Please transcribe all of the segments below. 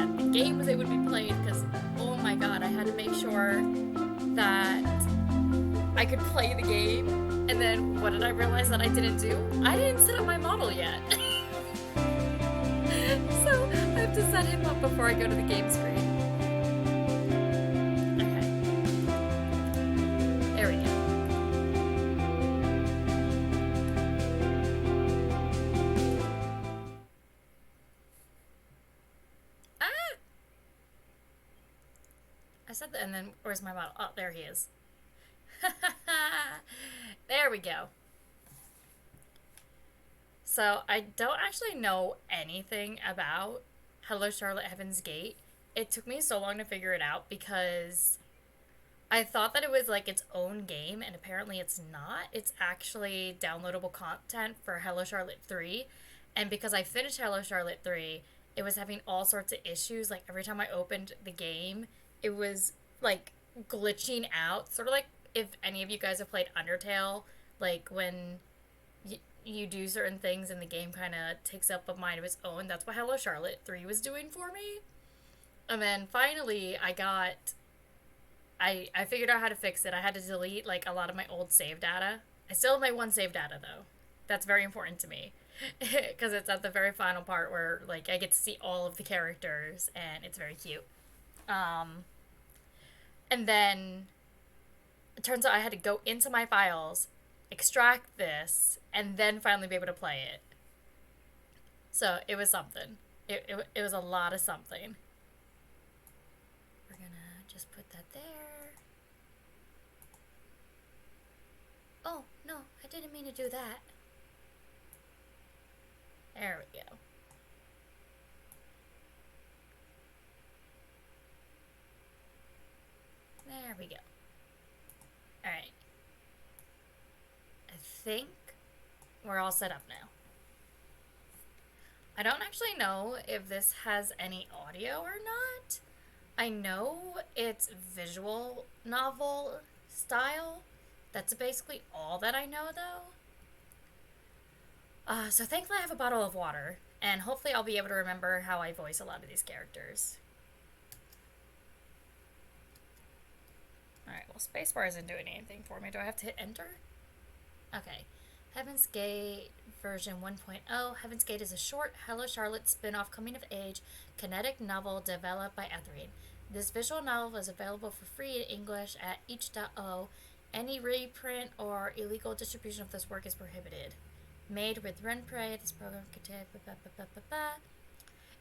that the games they would be played, because oh my god, I had to make sure that I could play the game. And then what did I realize that I didn't do? I didn't set up my model yet. So I have to set him up before I go to the game screen. Okay. There we go. Ah! I said that, and then where's my model? Oh, there he is. There we go. So I don't actually know anything about Hello Charlotte Heaven's Gate. It took me so long to figure it out because I thought that it was like its own game, and apparently it's not. It's actually downloadable content for Hello Charlotte 3. And because I finished Hello Charlotte 3, it was having all sorts of issues. Like every time I opened the game, it was like glitching out. Sort of like if any of you guys have played Undertale, like when you do certain things and the game kind of takes up a mind of its own. That's what Hello Charlotte 3 was doing for me. And then finally, I figured out how to fix it. I had to delete like a lot of my old save data. I still have my one save data though. That's very important to me because it's at the very final part where like I get to see all of the characters and it's very cute. Um, and then it turns out I had to go into my files, extract this, and then finally be able to play it. So it was something. It was a lot of something. We're gonna just put that there. Oh, no, I didn't mean to do that. There we go. There we go. Alright. I think we're all set up now. I don't actually know if this has any audio or not. I know it's visual novel style. That's basically all that I know, though. So thankfully I have a bottle of water, and hopefully I'll be able to remember how I voice a lot of these characters. Alright, well, spacebar isn't doing anything for me. Do I have to hit enter? Okay. Heaven's Gate version 1.0. Heaven's Gate is a short Hello Charlotte spin-off coming-of-age kinetic novel developed by Etherine. This visual novel is available for free in English at each.o. Any reprint or illegal distribution of this work is prohibited. Made with Renprey, this program contains...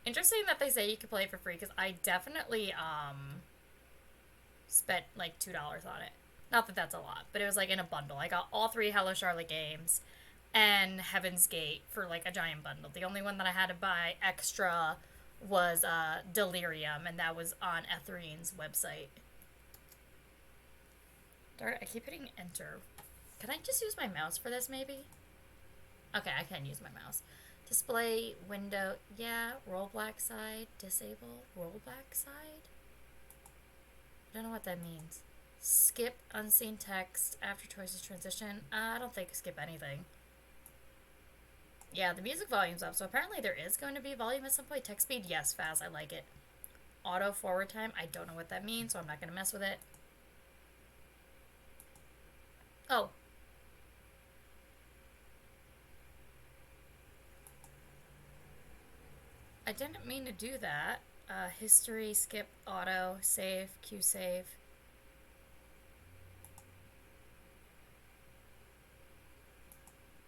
Interesting that they say you can play it for free, because I definitely spent like $2 on it. Not that that's a lot, but it was like in a bundle. I got all 3 Hello Charlotte games and Heaven's Gate for like a giant bundle. The only one that I had to buy extra was Delirium, and that was on Etherine's website. Darn it, I keep hitting enter. Can I just use my mouse for this, maybe? Okay, I can use my mouse. Display, window, yeah, roll back side, disable, roll back side? I don't know what that means. Skip unseen text after choices transition. I don't think skip anything. Yeah, the music volume's up, so apparently there is going to be volume at some point. Text speed, yes, fast, I like it. Auto forward time, I don't know what that means, so I'm not going to mess with it. Oh. I didn't mean to do that. History, skip, auto, save, Q save.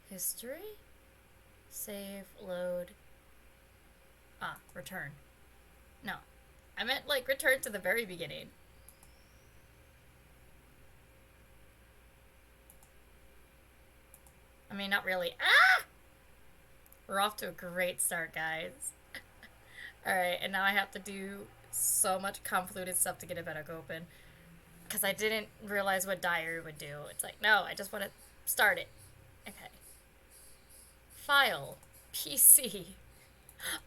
History? Save, load. Return. No. I meant, like, return to the very beginning. I mean, not really. Ah! We're off to a great start, guys. Alright, and now I have to do so much convoluted stuff to get it back open. Because I didn't realize what diary would do. It's like, no, I just want to start it. Okay. File. PC.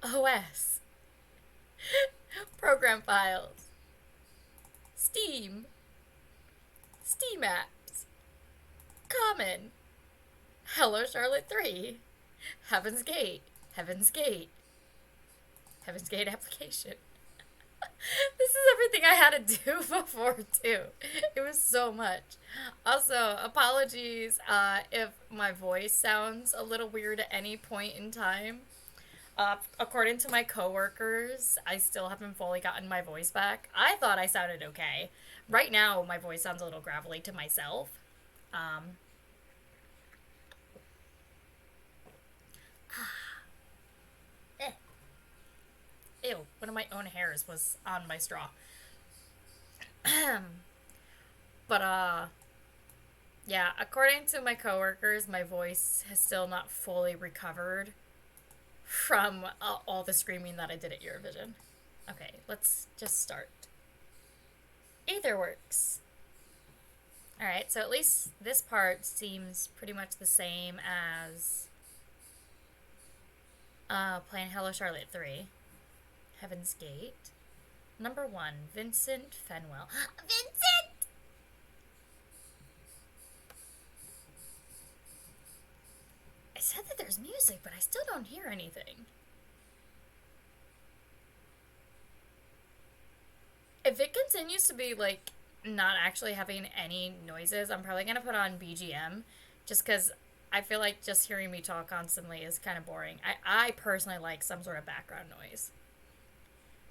OS. Program files. Steam. Steam apps. Common. Hello Charlotte 3. Heaven's Gate. Heaven's Gate. Heaven's Gate application. This is everything I had to do before, too. It was so much. Also, apologies if my voice sounds a little weird at any point in time. According to my coworkers, I still haven't fully gotten my voice back. I thought I sounded okay. Right now, my voice sounds a little gravelly to myself. Um, eh. Ew, one of my own hairs was on my straw. But, yeah, according to my coworkers, my voice has still not fully recovered from all the screaming that I did at Eurovision. Okay, let's just start. Either works. Alright, so at least this part seems pretty much the same as playing Hello Charlotte 3. Heaven's Gate. Number 1, Vincent Fenwell. Vincent! I said that there's music, but I still don't hear anything. If it continues to be, like, not actually having any noises, I'm probably gonna put on BGM, just because I feel like just hearing me talk constantly is kind of boring. I personally like some sort of background noise.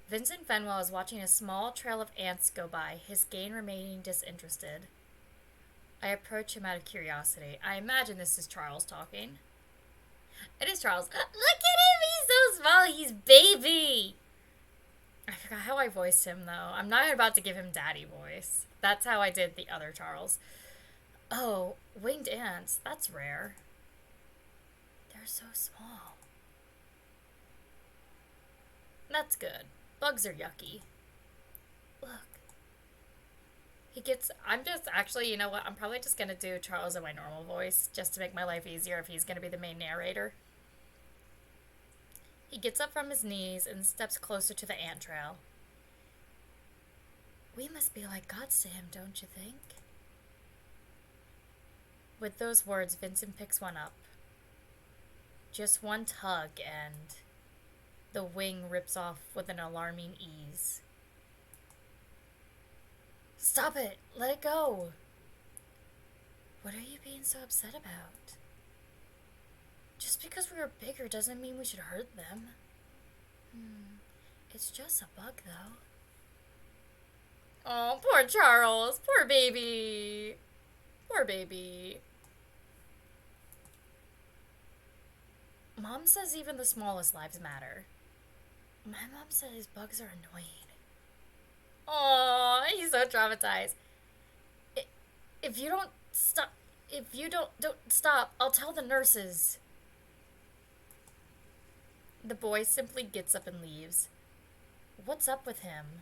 Vincent Fenwell is watching a small trail of ants go by, his gain remaining disinterested. I approach him out of curiosity. I imagine this is Charles talking. It is Charles. Look at him! He's so small! He's baby! I forgot how I voiced him, though. I'm not about to give him daddy voice. That's how I did the other Charles. Oh, winged ants. That's rare. They're so small. That's good. Bugs are yucky. Look. He gets... I'm just... Actually, you know what? I'm probably just going to do Charles in my normal voice, just to make my life easier if he's going to be the main narrator. He gets up from his knees and steps closer to the ant trail. We must be like gods to him, don't you think? With those words, Vincent picks one up. Just one tug and the wing rips off with an alarming ease. Stop it! Let it go! What are you being so upset about? Just because we are bigger doesn't mean we should hurt them. It's just a bug, though. Oh, poor Charles. Poor baby. Poor baby. Mom says even the smallest lives matter. My mom says bugs are annoying. Oh, he's so traumatized. If you don't stop, don't stop, I'll tell the nurses. The boy simply gets up and leaves. What's up with him?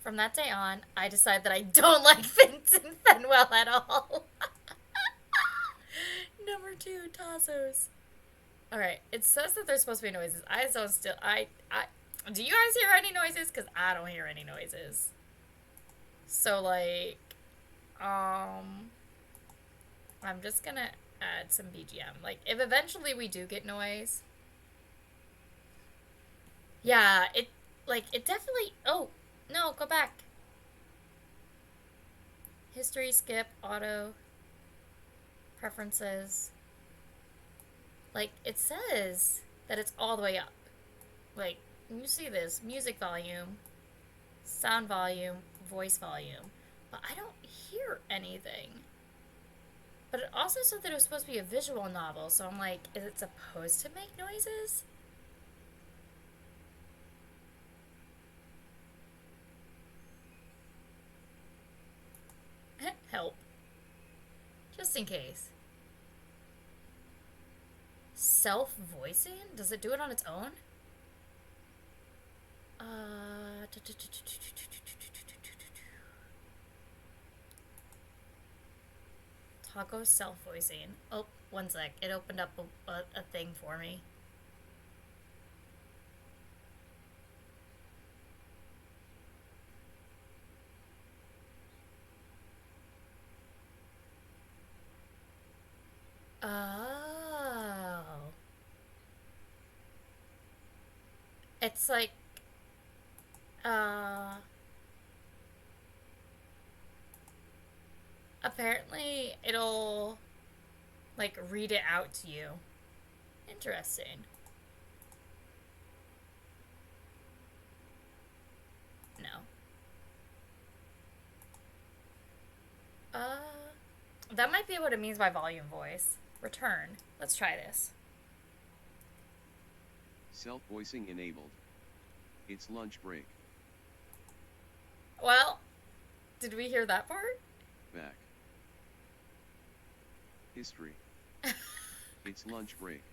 From that day on, I decide that I don't like Vincent Fenwell at all. Number 2, Tassos. Alright, it says that there's supposed to be noises. I don't still... do you guys hear any noises? Because I don't hear any noises. So, like... I'm just gonna add some BGM. Like, if eventually we do get noise... Yeah, it definitely... Oh, no, go back. History, skip, auto, preferences. Like, it says that it's all the way up. Like, you see this, music volume, sound volume, voice volume. But I don't hear anything. But it also said that it was supposed to be a visual novel, so I'm like, is it supposed to make noises? Help. Just in case. Self-voicing? Does it do it on its own? Taco self-voicing. Oh, one sec. It opened up a thing for me. Oh. It's like... Uh, apparently it'll, like, read it out to you. Interesting. No. Uh, that might be what it means by volume voice. Return. Let's try this. Self-voicing enabled. It's lunch break. Well, did we hear that part? Back. History. It's lunch break.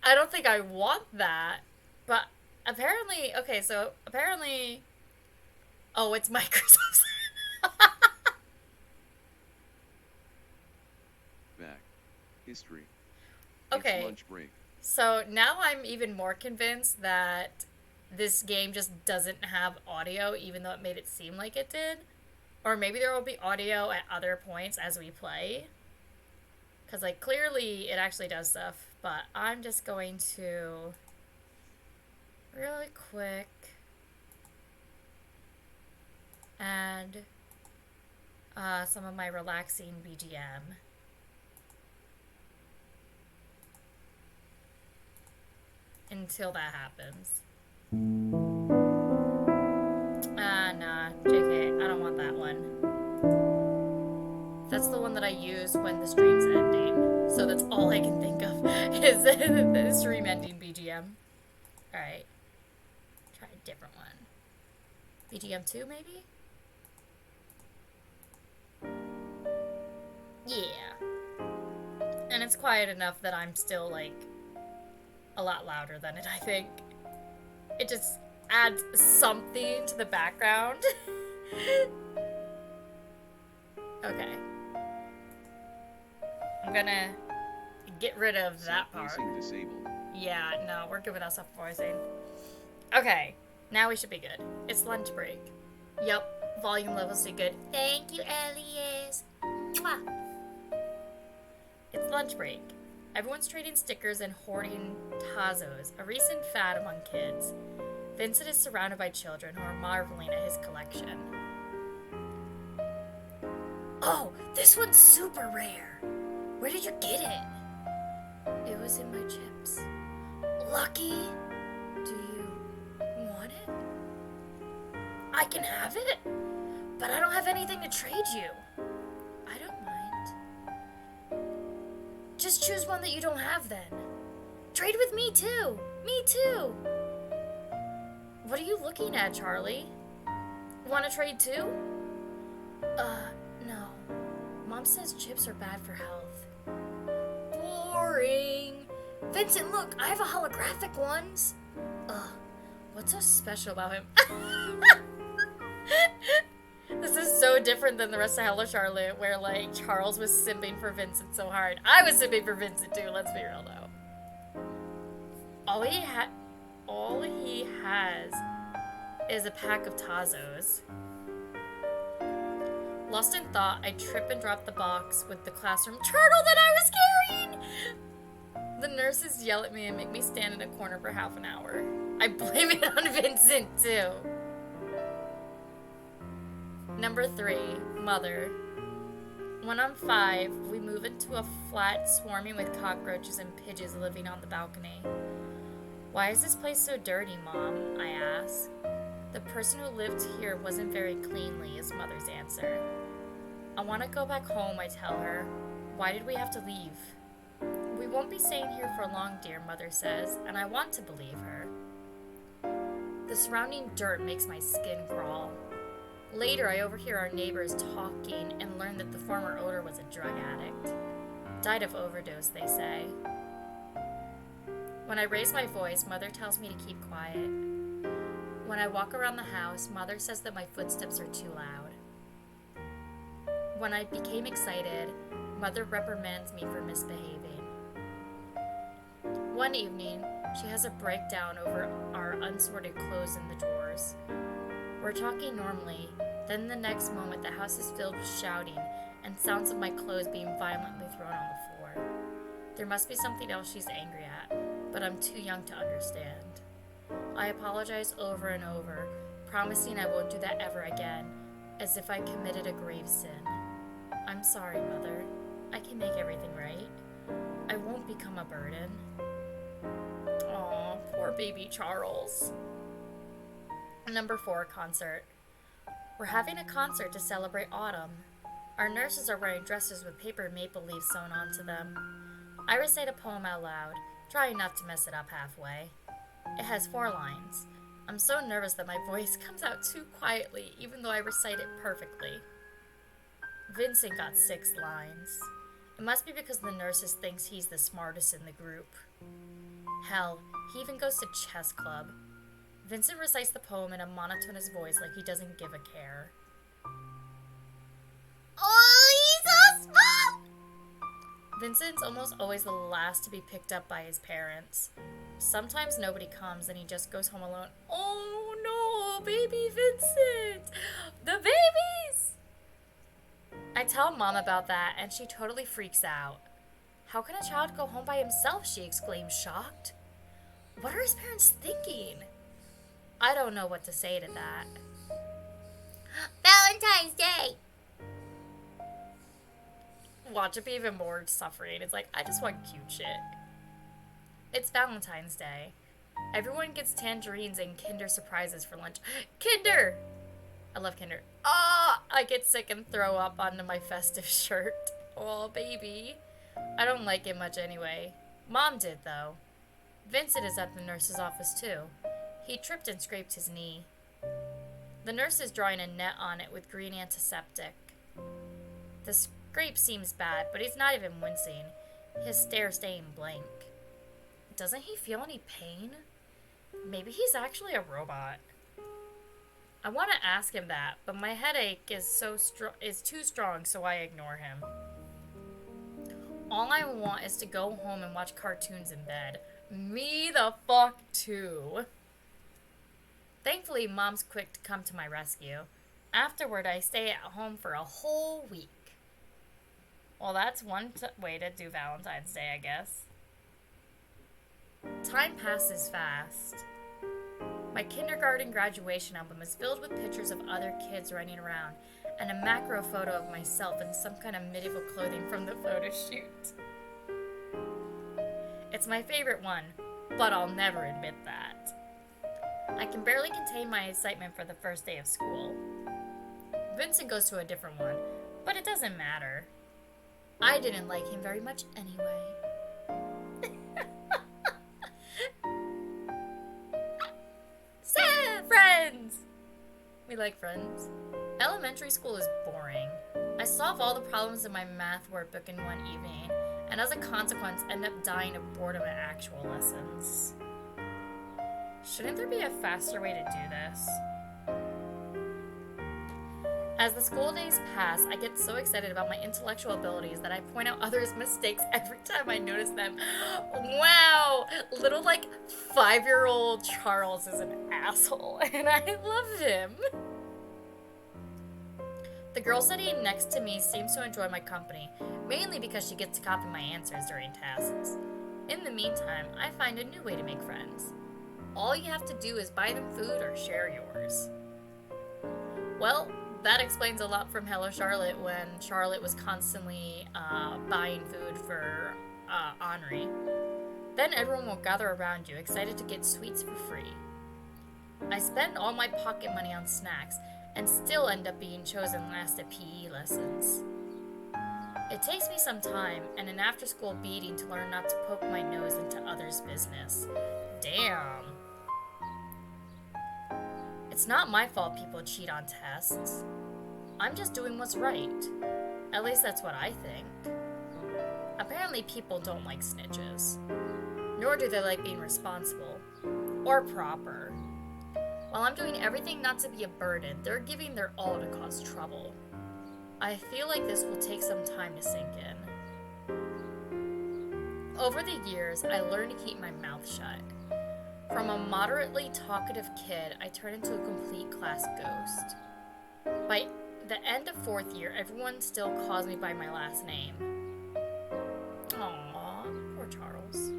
I don't think I want that. But apparently, okay, so apparently, oh, it's Microsoft. Back. History. Okay. It's lunch break. So now I'm even more convinced that this game just doesn't have audio, even though it made it seem like it did. Or maybe there will be audio at other points as we play. Because, like, clearly it actually does stuff. But I'm just going to really quick add some of my relaxing BGM. Until that happens. Nah, JK, I don't want that one. That's the one that I use when the stream's ending. So that's all I can think of is the stream ending BGM. Alright. Try a different one. BGM 2, maybe? Yeah. And it's quiet enough that I'm still, like, a lot louder than it, I think. It just adds something to the background. Okay. I'm gonna get rid of that part. Self-voicing disabled. Yeah, no, we're good without self-voicing. Okay, now we should be good. It's lunch break. Yup, volume levels are good. Thank you, Raelice. Mwah. It's lunch break. Everyone's trading stickers and hoarding Tazos, a recent fad among kids. Vincent is surrounded by children who are marveling at his collection. Oh, this one's super rare. Where did you get it? It was in my chips. Lucky. Do you want it? I can have it, but I don't have anything to trade you. I don't mind. Just choose one that you don't have then. Trade with me too. Me too. What are you looking at, Charlie? Want to trade too? No. Mom says chips are bad for health. Boring. Vincent, look, I have a holographic ones. What's so special about him? This is so different than the rest of Hello Charlotte, where, like, Charles was simping for Vincent so hard. I was simping for Vincent too, let's be real though. All he has is a pack of Tazos. Lost in thought, I trip and drop the box with the classroom turtle that I was carrying! The nurses yell at me and make me stand in a corner for half an hour. I blame it on Vincent, too. Number 3, Mother. When I'm 5, we move into a flat swarming with cockroaches and pigeons living on the balcony. Why is this place so dirty, Mom? I ask. The person who lived here wasn't very cleanly, is Mother's answer. I want to go back home, I tell her. Why did we have to leave? We won't be staying here for long, dear, Mother says, and I want to believe her. The surrounding dirt makes my skin crawl. Later, I overhear our neighbors talking and learn that the former owner was a drug addict. Died of overdose, they say. When I raise my voice, Mother tells me to keep quiet. When I walk around the house, Mother says that my footsteps are too loud. When I became excited, Mother reprimands me for misbehaving. One evening, she has a breakdown over our unsorted clothes in the drawers. We're talking normally, then the next moment the house is filled with shouting and sounds of my clothes being violently thrown on the floor. There must be something else she's angry at, but I'm too young to understand. I apologize over and over, promising I won't do that ever again, as if I committed a grave sin. I'm sorry, Mother. I can make everything right. I won't become a burden. Aw, poor baby Charles. Number 4, concert. We're having a concert to celebrate autumn. Our nurses are wearing dresses with paper maple leaves sewn onto them. I recite a poem out loud, trying not to mess it up halfway. It has 4 lines. I'm so nervous that my voice comes out too quietly, even though I recite it perfectly. Vincent got 6 lines. It must be because the nurses thinks he's the smartest in the group. Hell, he even goes to chess club. Vincent recites the poem in a monotonous voice like he doesn't give a care. Oh, he's so smart! Vincent's almost always the last to be picked up by his parents. Sometimes nobody comes and he just goes home alone. Oh no, baby Vincent! The babies! I tell Mom about that and she totally freaks out. How can a child go home by himself? She exclaims, shocked. What are his parents thinking? I don't know what to say to that. Valentine's Day! Watch it be even more suffering. It's like, I just want cute shit. It's Valentine's Day. Everyone gets tangerines and Kinder surprises for lunch. Kinder! I love Kinder. Ah! I get sick and throw up onto my festive shirt. Oh, baby. I don't like it much anyway. Mom did, though. Vincent is at the nurse's office, too. He tripped and scraped his knee. The nurse is drawing a net on it with green antiseptic. The scrape seems bad, but he's not even wincing. His stare staying blank. Doesn't he feel any pain? Maybe he's actually a robot. I want to ask him that, but my headache is too strong, so I ignore him. All I want is to go home and watch cartoons in bed. Me the fuck too. Thankfully, Mom's quick to come to my rescue. Afterward, I stay at home for a whole week. Well, that's one way to do Valentine's Day, I guess. Time passes fast. My kindergarten graduation album is filled with pictures of other kids running around and a macro photo of myself in some kind of medieval clothing from the photo shoot. It's my favorite one, but I'll never admit that. I can barely contain my excitement for the first day of school. Vincent goes to a different one, but it doesn't matter. I didn't like him very much anyway. Friends! We like Friends. Elementary school is boring. I solve all the problems in my math workbook in one evening, and as a consequence, end up dying of boredom at actual lessons. Shouldn't there be a faster way to do this? As the school days pass, I get so excited about my intellectual abilities that I point out others' mistakes every time I notice them. Wow! Little, 5-year-old Charles is an asshole, and I love him. The girl sitting next to me seems to enjoy my company, mainly because she gets to copy my answers during tests. In the meantime, I find a new way to make friends. All you have to do is buy them food or share yours. Well, that explains a lot from Hello Charlotte when Charlotte was constantly buying food for Henri. Then everyone will gather around you, excited to get sweets for free. I spend all my pocket money on snacks and still end up being chosen last at PE lessons. It takes me some time and an after-school beating to learn not to poke my nose into others' business. Damn. It's not my fault people cheat on tests. I'm just doing what's right. At least that's what I think. Apparently people don't like snitches. Nor do they like being responsible. Or proper. While I'm doing everything not to be a burden, they're giving their all to cause trouble. I feel like this will take some time to sink in. Over the years, I learned to keep my mouth shut. From a moderately talkative kid, I turned into a complete class ghost. By the end of 4th year, everyone still calls me by my last name. Aww, poor Charles.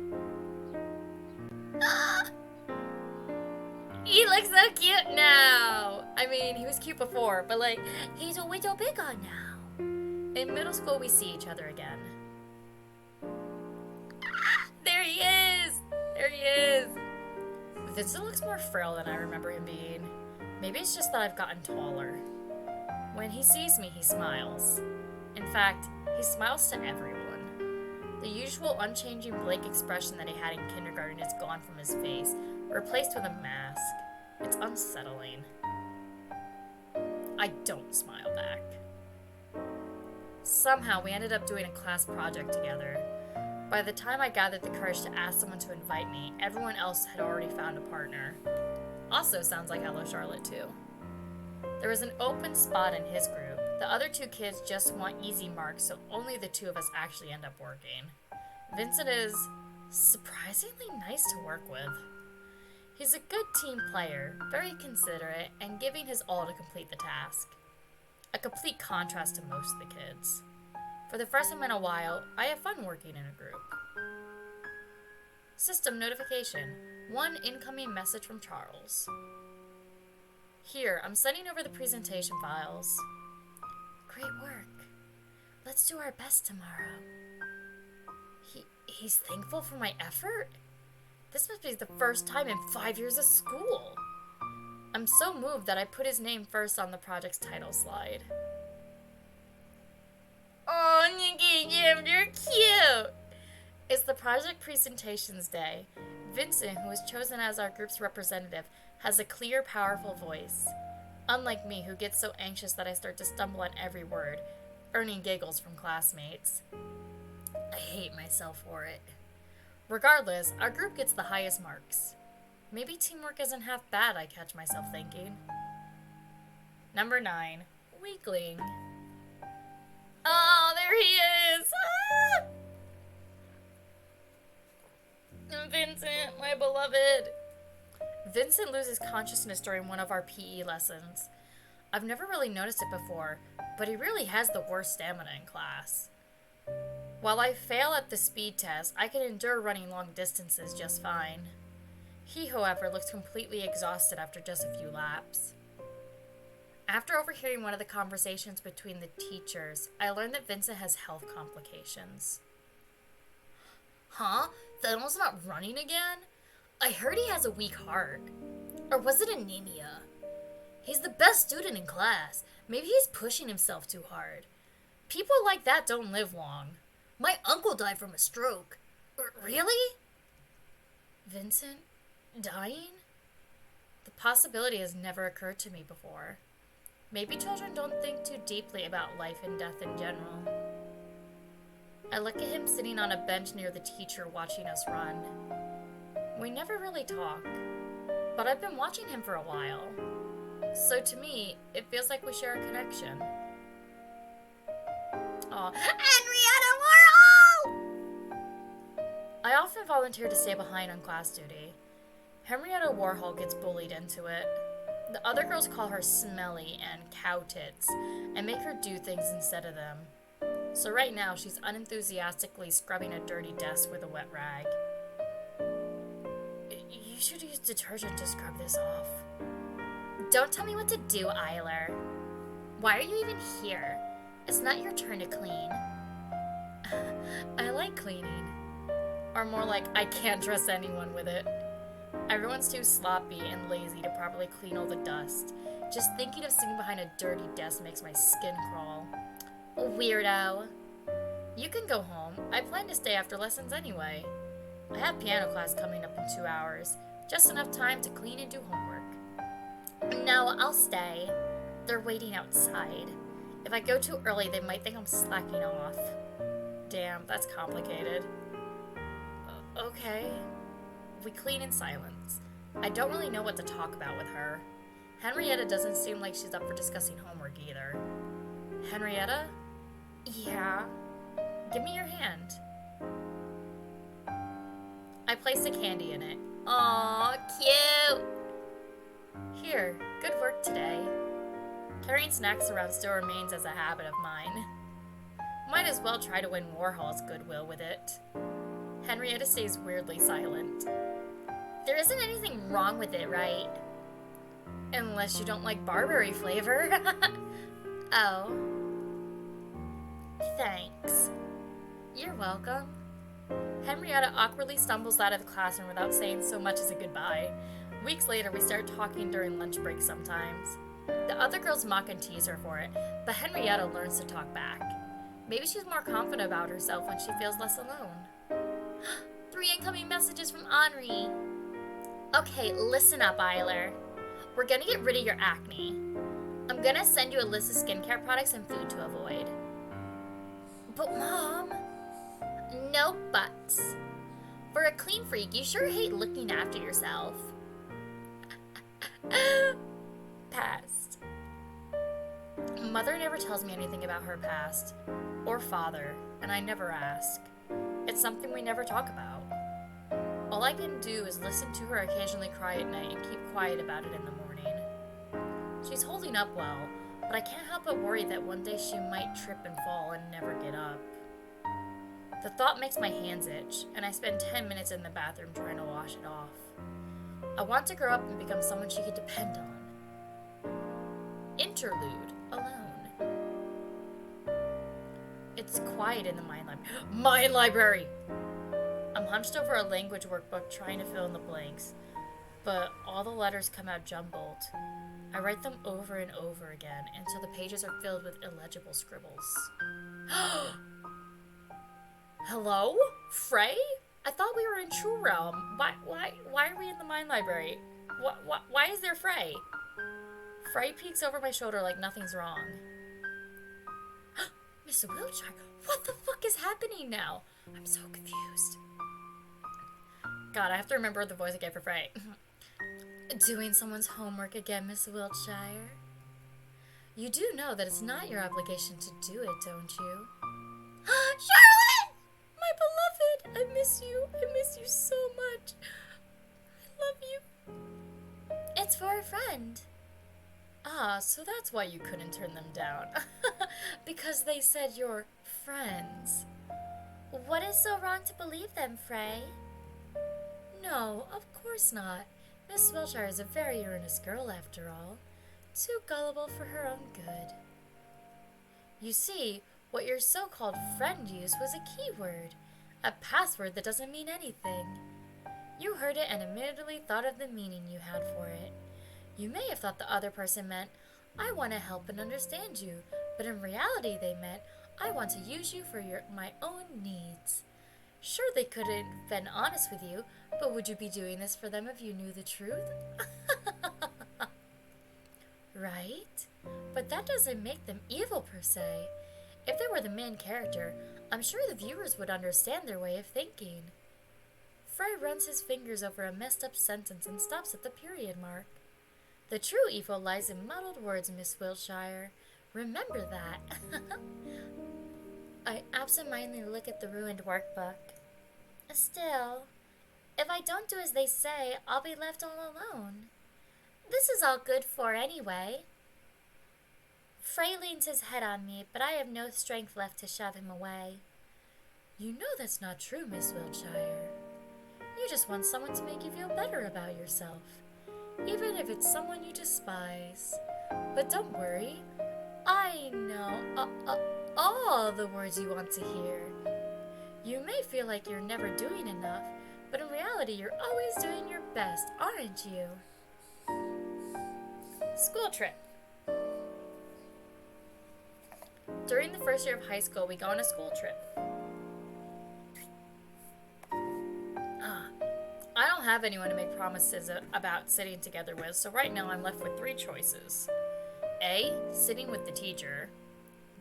He looks so cute now. I mean, he was cute before, but like, he's a little bigger now. In middle school, we see each other again. There he is! There he is! Vincent looks more frail than I remember him being. Maybe it's just that I've gotten taller. When he sees me, he smiles. In fact, he smiles to everyone. The usual unchanging blank expression that he had in kindergarten is gone from his face, replaced with a mask. It's unsettling. I don't smile back. Somehow, we ended up doing a class project together. By the time I gathered the courage to ask someone to invite me, everyone else had already found a partner. Also sounds like Hello Charlotte, too. There was an open spot in his group. The other two kids just want easy marks, so only the two of us actually end up working. Vincent is surprisingly nice to work with. He's a good team player, very considerate, and giving his all to complete the task. A complete contrast to most of the kids. For the first time in a while, I have fun working in a group. System notification. 1 incoming message from Charles. Here, I'm sending over the presentation files. Great work. Let's do our best tomorrow. He's thankful for my effort? This must be the first time in 5 years of school. I'm so moved that I put his name first on the project's title slide. Oh, Nikki, you're cute! It's the project presentations day. Vincent, who was chosen as our group's representative, has a clear, powerful voice. Unlike me, who gets so anxious that I start to stumble on every word, earning giggles from classmates. I hate myself for it. Regardless, our group gets the highest marks. Maybe teamwork isn't half bad, I catch myself thinking. Number 9. Weakling. Oh, there he is! Ah! Vincent, my beloved. Vincent loses consciousness during one of our PE lessons. I've never really noticed it before, but he really has the worst stamina in class. While I fail at the speed test, I can endure running long distances just fine. He, however, looks completely exhausted after just a few laps. After overhearing one of the conversations between the teachers, I learned that Vincent has health complications. Huh? Thanos not running again? I heard he has a weak heart. Or was it anemia? He's the best student in class. Maybe he's pushing himself too hard. People like that don't live long. My uncle died from a stroke. Really? Vincent? Dying? The possibility has never occurred to me before. Maybe children don't think too deeply about life and death in general. I look at him sitting on a bench near the teacher watching us run. We never really talk, but I've been watching him for a while. So to me, it feels like we share a connection. Aw, Henrietta Warhol! I often volunteer to stay behind on class duty. Henrietta Warhol gets bullied into it. The other girls call her smelly and cow tits and make her do things instead of them. So right now, she's unenthusiastically scrubbing a dirty desk with a wet rag. You should use detergent to scrub this off. Don't tell me what to do, Eiler. Why are you even here? It's not your turn to clean. I like cleaning. Or more like, I can't trust anyone with it. Everyone's too sloppy and lazy to properly clean all the dust. Just thinking of sitting behind a dirty desk makes my skin crawl. Weirdo. You can go home. I plan to stay after lessons anyway. I have piano class coming up in 2 hours. Just enough time to clean and do homework. No, I'll stay. They're waiting outside. If I go too early, they might think I'm slacking off. Damn, that's complicated. Okay. We clean in silence. I don't really know what to talk about with her. Henrietta doesn't seem like she's up for discussing homework either. Henrietta? Yeah? Give me your hand. I place a candy in it. Aw, cute! Here, good work today. Carrying snacks around still remains as a habit of mine. Might as well try to win Warhol's goodwill with it. Henrietta stays weirdly silent. There isn't anything wrong with it, right? Unless you don't like barberry flavor. Oh, thanks. You're welcome. Henrietta awkwardly stumbles out of the classroom without saying so much as a goodbye. Weeks later, we start talking during lunch break sometimes. The other girls mock and tease her for it, but Henrietta learns to talk back. Maybe she's more confident about herself when she feels less alone. 3 incoming messages from Henri. Okay, listen up, Eiler. We're gonna get rid of your acne. I'm gonna send you a list of skincare products and food to avoid. But Mom... No buts. For a clean freak, you sure hate looking after yourself. Past. Mother never tells me anything about her past, or father, and I never ask. It's something we never talk about. All I can do is listen to her occasionally cry at night and keep quiet about it in the morning. She's holding up well, but I can't help but worry that one day she might trip and fall and never get up. The thought makes my hands itch, and I spend 10 minutes in the bathroom trying to wash it off. I want to grow up and become someone she could depend on. Interlude. Alone. It's quiet in the Mind Library! I'm hunched over a language workbook trying to fill in the blanks, but all the letters come out jumbled. I write them over and over again until the pages are filled with illegible scribbles. Hello? Frey? I thought we were in True Realm. Why are we in the Mind Library? Why is there Frey? Frey peeks over my shoulder like nothing's wrong. Miss Wiltshire, what the fuck is happening now? I'm so confused. God, I have to remember the voice I gave for Frey. Doing someone's homework again, Miss Wiltshire? You do know that it's not your obligation to do it, don't you? Charlotte! My beloved! I miss you. I miss you so much. I love you. It's for a friend. Ah, so that's why you couldn't turn them down. Because they said you're friends. What is so wrong to believe them, Frey? No, of course not. Miss Wiltshire is a very earnest girl, after all. Too gullible for her own good. You see, what your so-called friend used was a keyword. A password that doesn't mean anything. You heard it and immediately thought of the meaning you had for it. You may have thought the other person meant, I want to help and understand you, but in reality they meant, I want to use you for my own needs. Sure, they could have been honest with you, but would you be doing this for them if you knew the truth? Right? But that doesn't make them evil per se. If they were the main character, I'm sure the viewers would understand their way of thinking. Frey runs his fingers over a messed up sentence and stops at the period mark. The true evil lies in muddled words, Miss Wiltshire. Remember that. I absentmindedly look at the ruined workbook. Still, if I don't do as they say, I'll be left all alone. This is all good for anyway. Frey leans his head on me, but I have no strength left to shove him away. You know that's not true, Miss Wiltshire. You just want someone to make you feel better about yourself, even if it's someone you despise. But don't worry, I know all the words you want to hear. You may feel like you're never doing enough, but in reality you're always doing your best, aren't you? School trip. During the first year of high school, we go on a school trip. I don't have anyone to make promises about sitting together with, so right now I'm left with 3 choices. A, sitting with the teacher.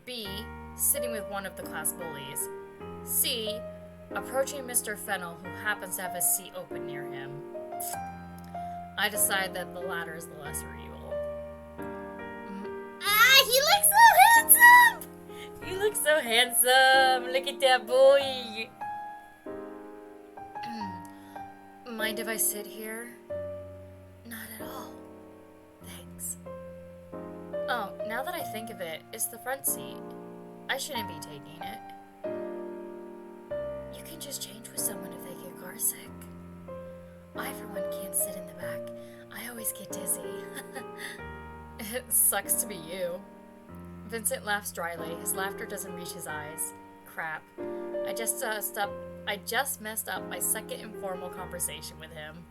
B, sitting with one of the class bullies. C, approaching Mr. Fennel, who happens to have a seat open near him. I decide that the latter is the lesser evil. He looks so handsome! He looks so handsome! Look at that boy! Mind if I sit here? Not at all. Thanks. Oh, now that I think of it, it's the front seat. I shouldn't be taking it. You can just change with someone if they get car sick. I, for one, can't sit in the back. I always get dizzy. It sucks to be you. Vincent laughs dryly. His laughter doesn't reach his eyes. Crap. I just messed up my second informal conversation with him.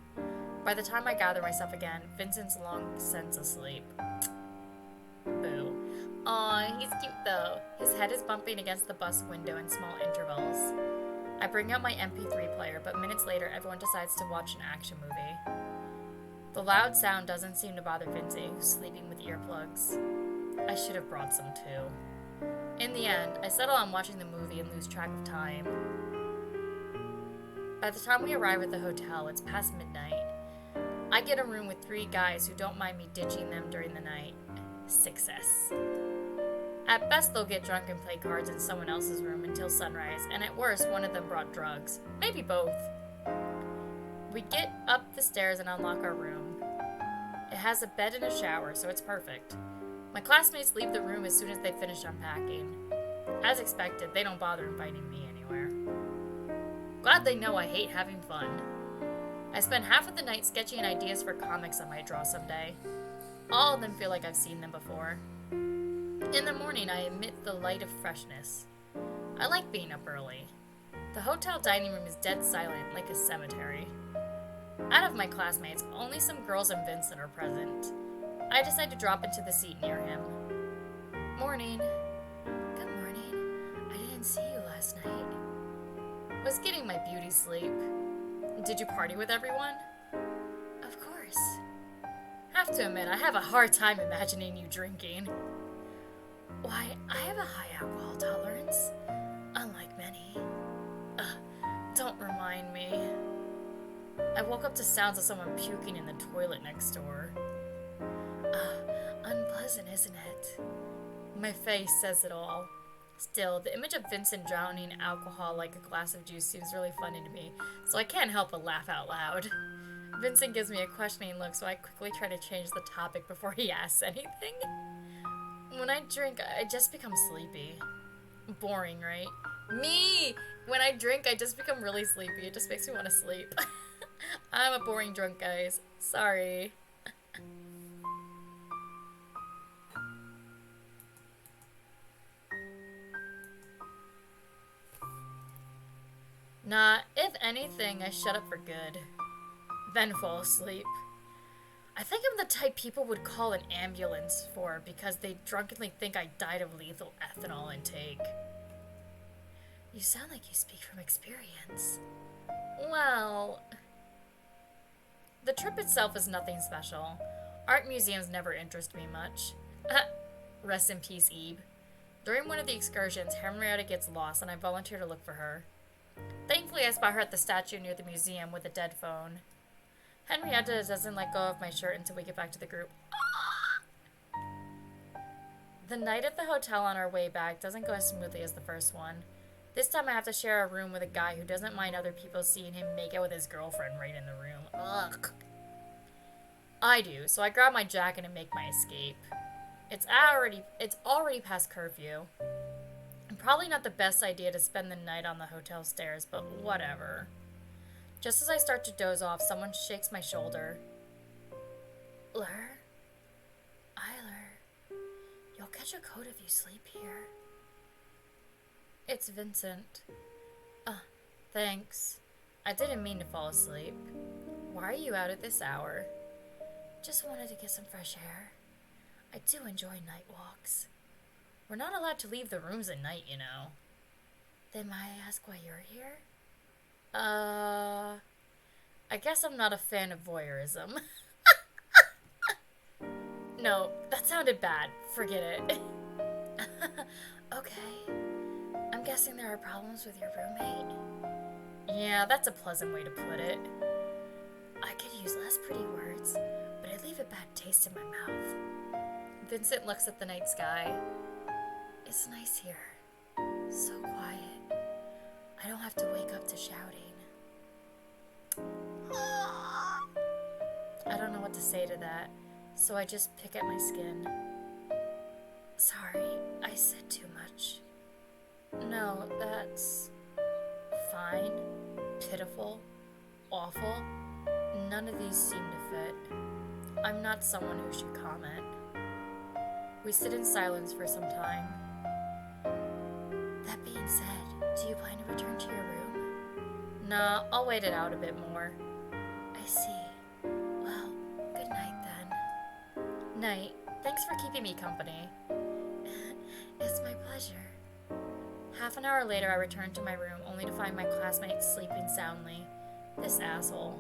By the time I gather myself again, Vincent's long since asleep. Boo. Aw, he's cute though. His head is bumping against the bus window in small intervals. I bring out my MP3 player, but minutes later everyone decides to watch an action movie. The loud sound doesn't seem to bother Vincent, who's sleeping with earplugs. I should have brought some too. In the end, I settle on watching the movie and lose track of time. By the time we arrive at the hotel, it's past midnight. I get a room with 3 guys who don't mind me ditching them during the night. Success. At best, they'll get drunk and play cards in someone else's room until sunrise, and at worst, one of them brought drugs. Maybe both. We get up the stairs and unlock our room. It has a bed and a shower, so it's perfect. My classmates leave the room as soon as they finish unpacking. As expected, they don't bother inviting me anywhere. Glad they know I hate having fun. I spend half of the night sketching ideas for comics I might draw someday. All of them feel like I've seen them before. In the morning, I emit the light of freshness. I like being up early. The hotel dining room is dead silent, like a cemetery. Out of my classmates, only some girls and Vincent are present. I decide to drop into the seat near him. Morning. Good morning. I didn't see you last night. Was getting my beauty sleep. Did you party with everyone? Of course. Have to admit, I have a hard time imagining you drinking. Why, I have a high alcohol tolerance, unlike many. Don't remind me. I woke up to sounds of someone puking in the toilet next door. Unpleasant, isn't it? My face says it all. Still, the image of Vincent drowning alcohol like a glass of juice seems really funny to me, so I can't help but laugh out loud. Vincent gives me a questioning look, so I quickly try to change the topic before he asks anything. When I drink, I just become sleepy. Boring, right? Me! When I drink, I just become really sleepy. It just makes me want to sleep. I'm a boring drunk, guys. Sorry. Nah, if anything, I shut up for good. Then fall asleep. I think I'm the type people would call an ambulance for because they drunkenly think I died of lethal ethanol intake. You sound like you speak from experience. Well, the trip itself is nothing special. Art museums never interest me much. Rest in peace, Ebe. During one of the excursions, Henrietta gets lost and I volunteer to look for her. Thankfully, I spot her at the statue near the museum with a dead phone. Henrietta doesn't let go of my shirt until we get back to the group. The night at the hotel on our way back doesn't go as smoothly as the first one. This time I have to share a room with a guy who doesn't mind other people seeing him make out with his girlfriend right in the room. Ugh. I do, so I grab my jacket and make my escape. It's already past curfew. Probably not the best idea to spend the night on the hotel stairs, but whatever. Just as I start to doze off, someone shakes my shoulder. Lur? Lur. You'll catch a cold if you sleep here. It's Vincent. Thanks. I didn't mean to fall asleep. Why are you out at this hour? Just wanted to get some fresh air. I do enjoy night walks. We're not allowed to leave the rooms at night, you know. Then may I ask why you're here? I guess I'm not a fan of voyeurism. No, that sounded bad. Forget it. Okay. I'm guessing there are problems with your roommate? Yeah, that's a pleasant way to put it. I could use less pretty words, but I'd leave a bad taste in my mouth. Vincent looks at the night sky. It's nice here. So quiet. I don't have to wake up to shouting. I don't know what to say to that, so I just pick at my skin. Sorry, I said too much. No, that's fine, pitiful, awful. None of these seem to fit. I'm not someone who should comment. We sit in silence for some time. That being said, do you plan to return to your room? Nah, I'll wait it out a bit more. I see. Well, good night then. Night. Thanks for keeping me company. It's my pleasure. Half an hour later, I returned to my room, only to find my classmates sleeping soundly. This asshole.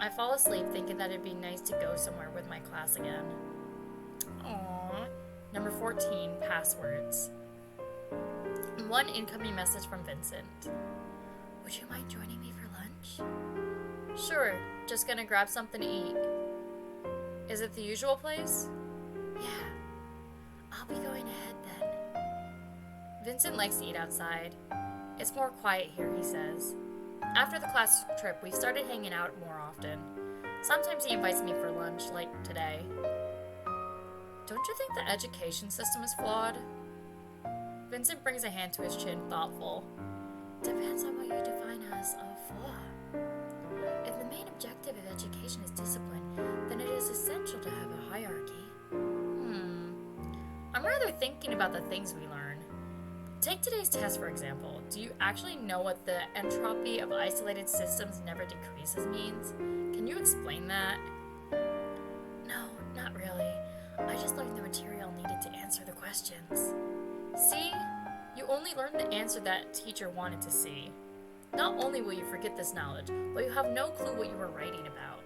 I fall asleep thinking that it'd be nice to go somewhere with my class again. Aww. Number 14, passwords. One incoming message from Vincent. Would you mind joining me for lunch? Sure, just gonna grab something to eat. Is it the usual place? Yeah. I'll be going ahead then. Vincent likes to eat outside. It's more quiet here, he says. After the class trip, we've started hanging out more often. Sometimes he invites me for lunch, like today. Don't you think the education system is flawed? Vincent brings a hand to his chin, thoughtful. Depends on what you define as a flaw. If the main objective of education is discipline, then it is essential to have a hierarchy. I'm rather thinking about the things we learn. Take today's test, for example. Do you actually know what the entropy of isolated systems never decreases means? Can you explain that? No, not really. I just learned the material needed to answer the questions. See? You only learned the answer that teacher wanted to see. Not only will you forget this knowledge, but you have no clue what you were writing about.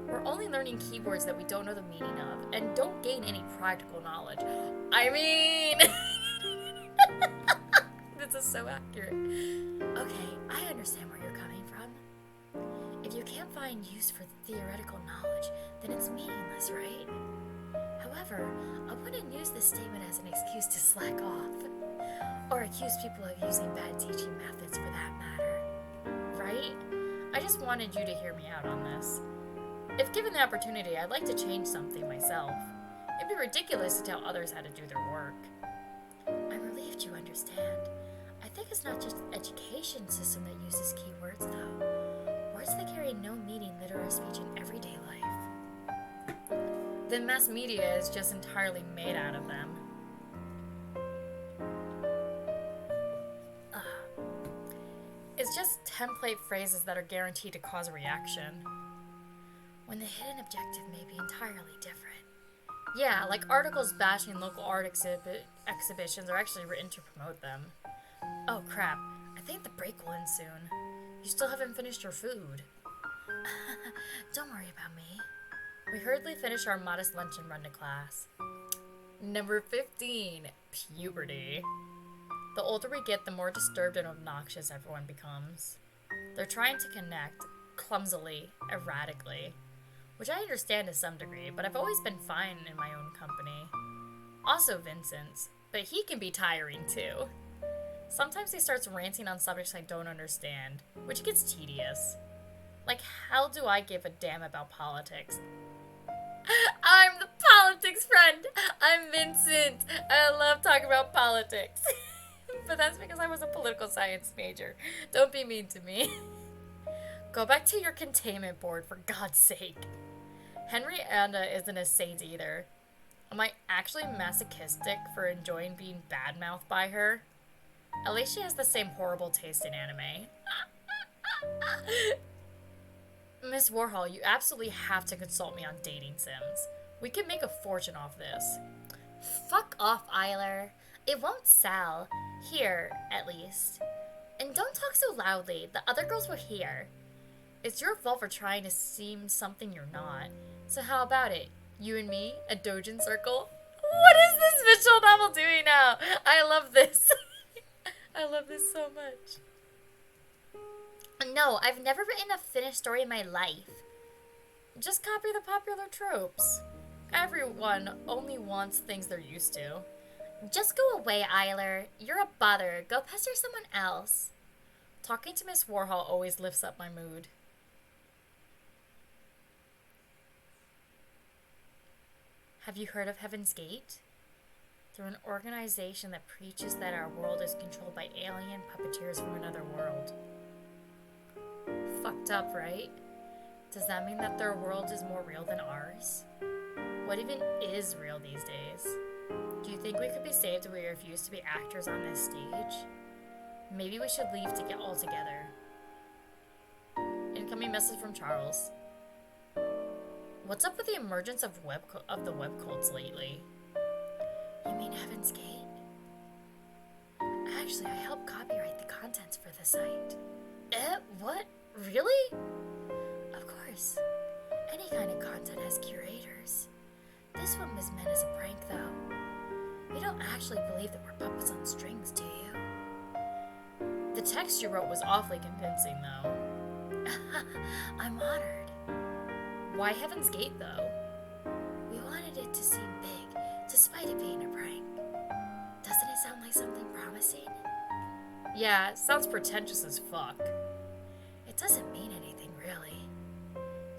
We're only learning keywords that we don't know the meaning of, and don't gain any practical knowledge. I mean... This is so accurate. Okay, I understand where you're coming from. If you can't find use for theoretical knowledge, then it's meaningless, right? However, I wouldn't use this statement as an excuse to slack off, or accuse people of using bad teaching methods for that matter. Right? I just wanted you to hear me out on this. If given the opportunity, I'd like to change something myself. It'd be ridiculous to tell others how to do their work. I'm relieved you understand. I think it's not just the education system that uses keywords, though. Words that carry no meaning litter our speech in everyday life. Then mass media is just entirely made out of them. It's just template phrases that are guaranteed to cause a reaction. When the hidden objective may be entirely different. Yeah, like articles bashing local art exhibitions are actually written to promote them. Oh crap, I think the break will end soon. You still haven't finished your food. Don't worry about me. We hurriedly finish our modest lunch and run to class. Number 15, puberty. The older we get, the more disturbed and obnoxious everyone becomes. They're trying to connect, clumsily, erratically, which I understand to some degree, but I've always been fine in my own company. Also Vincent's, but he can be tiring too. Sometimes he starts ranting on subjects I don't understand, which gets tedious. Like, how do I give a damn about politics? I'm the politics friend! I'm Vincent! I love talking about politics. But that's because I was a political science major. Don't be mean to me. Go back to your containment board, for God's sake. Henrietta isn't a saint either. Am I actually masochistic for enjoying being badmouthed by her? At least she has the same horrible taste in anime. Miss Warhol, you absolutely have to consult me on dating sims. We could make a fortune off this. Fuck off, Eiler. It won't sell. Here, at least. And don't talk so loudly. The other girls will hear. It's your fault for trying to seem something you're not. So how about it? You and me? A doujin circle? What is this visual novel doing now? I love this. I love this so much. No, I've never written a finished story in my life. Just copy the popular tropes. Everyone only wants things they're used to. Just go away, Eiler. You're a bother. Go pester someone else. Talking to Miss Warhol always lifts up my mood. Have you heard of Heaven's Gate? They're an organization that preaches that our world is controlled by alien puppeteers from another world. Fucked up, right? Does that mean that their world is more real than ours? What even is real these days? Do you think we could be saved if we refuse to be actors on this stage? Maybe we should leave to get all together. Incoming message from Charles. What's up with the emergence of the web cults lately? You mean Heaven's Gate? Actually, I helped copyright the contents for the site. What? Really? Of course. Any kind of content has curators. This one was meant as a prank, though. You don't actually believe that we're puppets on strings, do you? The text you wrote was awfully convincing, though. I'm honored. Why Heaven's Gate, though? We wanted it to seem big, despite it being a prank. Doesn't it sound like something promising? Yeah, it sounds pretentious as fuck. It doesn't mean anything, really.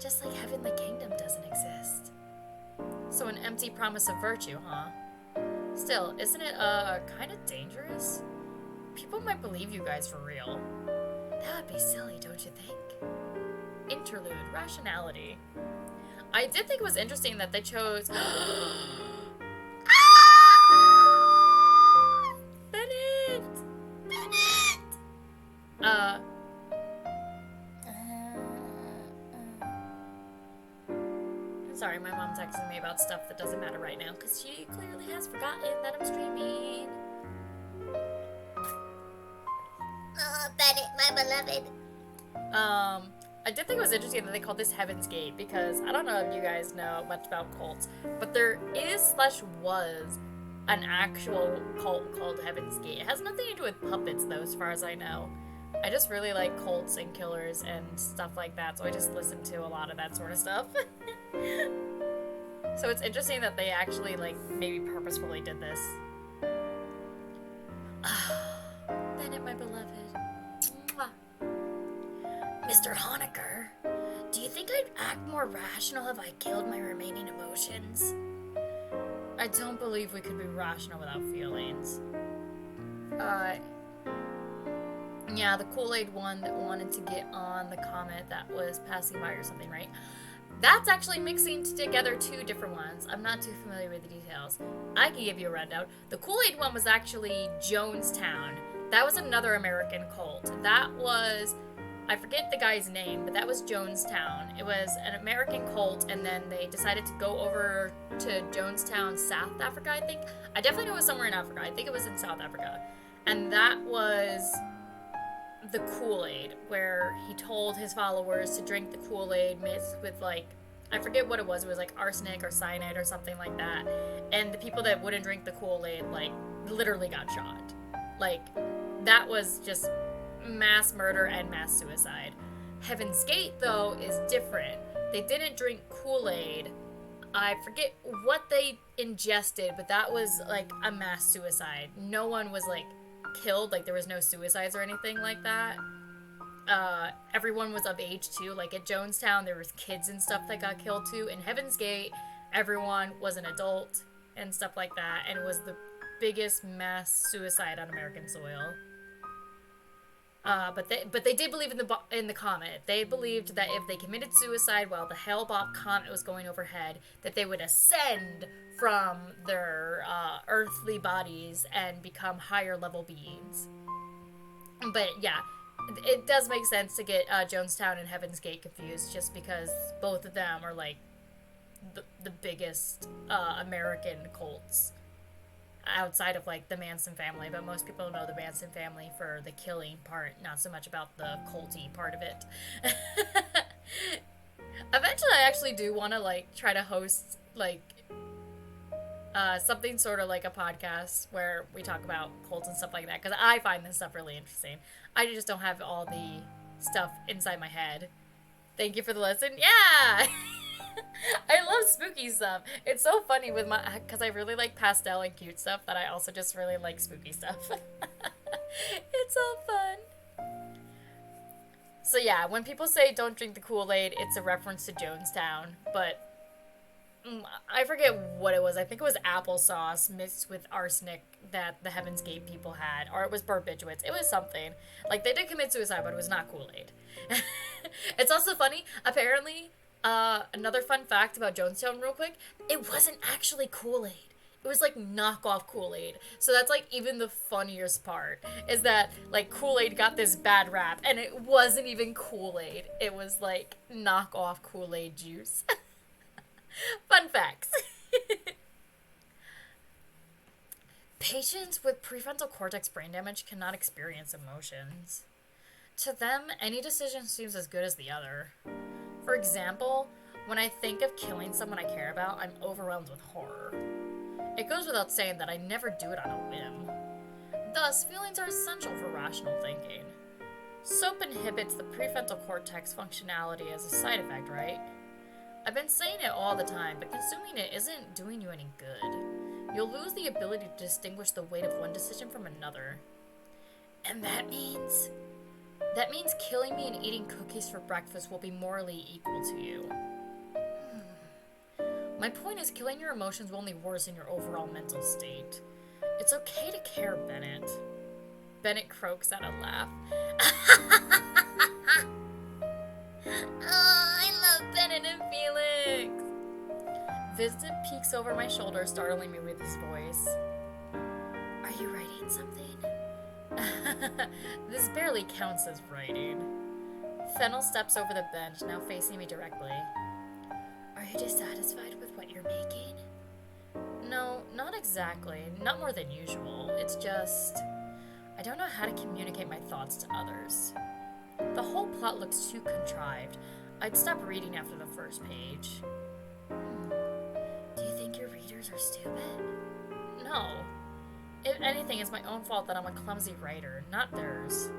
Just like Heavenly Kingdom doesn't exist. So an empty promise of virtue, huh? Still, isn't it, kind of dangerous? People might believe you guys for real. That would be silly, don't you think? Interlude, rationality. I did think it was interesting that they chose... Bennett! Sorry, my mom texting me about stuff that doesn't matter right now, because she clearly has forgotten that I'm streaming. Oh, Bennett, my beloved. I did think it was interesting that they called this Heaven's Gate, because I don't know if you guys know much about cults, but there is/was an actual cult called Heaven's Gate. It has nothing to do with puppets, though, as far as I know. I just really like cults and killers and stuff like that, so I just listen to a lot of that sort of stuff. So it's interesting that they actually, like, maybe purposefully did this. Bennett, my beloved. Mwah. Mr. Honecker, do you think I'd act more rational if I killed my remaining emotions? I don't believe we could be rational without feelings. Yeah, the Kool-Aid one that wanted to get on the comment that was passing by or something, right? That's actually mixing together two different ones. I'm not too familiar with the details. I can give you a rundown. The Kool-Aid one was actually Jonestown. That was another American cult. That was, I forget the guy's name, but that was Jonestown. It was an American cult, and then they decided to go over to Jonestown, South Africa, I think. I definitely know it was somewhere in Africa. I think it was in South Africa. And that was the Kool-Aid, where he told his followers to drink the Kool-Aid mixed with, like, I forget what it was like arsenic or cyanide or something like that, and the people that wouldn't drink the Kool-Aid, like, literally got shot. Like, that was just mass murder and mass suicide. Heaven's Gate, though, is different. They didn't drink Kool-Aid. I forget what they ingested, but that was, like, a mass suicide. No one was, like, killed, like there was no suicides or anything like that. Everyone was of age too, like at Jonestown there was kids and stuff that got killed too. In Heaven's Gate everyone was an adult and stuff like that, and it was the biggest mass suicide on American soil. But they did believe in the comet. They believed that if they committed suicide while the Hale-Bopp comet was going overhead, that they would ascend from their earthly bodies and become higher level beings. But yeah, it does make sense to get Jonestown and Heaven's Gate confused, just because both of them are like the biggest American cults outside of like the Manson family, but most people know the Manson family for the killing part, not so much about the culty part of it. Eventually I actually do want to like try to host like something sort of like a podcast where we talk about cults and stuff like that, because I find this stuff really interesting. I just don't have all the stuff inside my head. Thank you for the lesson. Yeah! I love spooky stuff. It's so funny with because I really like pastel and cute stuff, that I also just really like spooky stuff. It's all fun. So yeah, when people say don't drink the Kool-Aid, it's a reference to Jonestown, but I forget what it was. I think it was applesauce mixed with arsenic that the Heaven's Gate people had, or it was barbiturates. It was something. Like, they did commit suicide, but it was not Kool-Aid. It's also funny, apparently, another fun fact about Jonestown real quick, it wasn't actually Kool-Aid. It was like knockoff Kool-Aid. So that's like even the funniest part is that like Kool-Aid got this bad rap and it wasn't even Kool-Aid. It was like knockoff Kool-Aid juice. Fun facts. Patients with prefrontal cortex brain damage cannot experience emotions. To them, any decision seems as good as the other. For example, when I think of killing someone I care about, I'm overwhelmed with horror. It goes without saying that I never do it on a whim. Thus, feelings are essential for rational thinking. Soap inhibits the prefrontal cortex functionality as a side effect, right? I've been saying it all the time, but consuming it isn't doing you any good. You'll lose the ability to distinguish the weight of one decision from another. And that means killing me and eating cookies for breakfast will be morally equal to you. My point is, killing your emotions will only worsen your overall mental state. It's okay to care, Bennett. Bennett croaks at a laugh. Oh, I love Bennett and Felix. Vincent peeks over my shoulder, startling me with his voice. Are you writing something? This barely counts as writing. Fennel steps over the bench, now facing me directly. Are you dissatisfied with what you're making? No, not exactly. Not more than usual. It's just, I don't know how to communicate my thoughts to others. The whole plot looks too contrived. I'd stop reading after the first page. Do you think your readers are stupid? No. If anything, it's my own fault that I'm a clumsy writer, not theirs.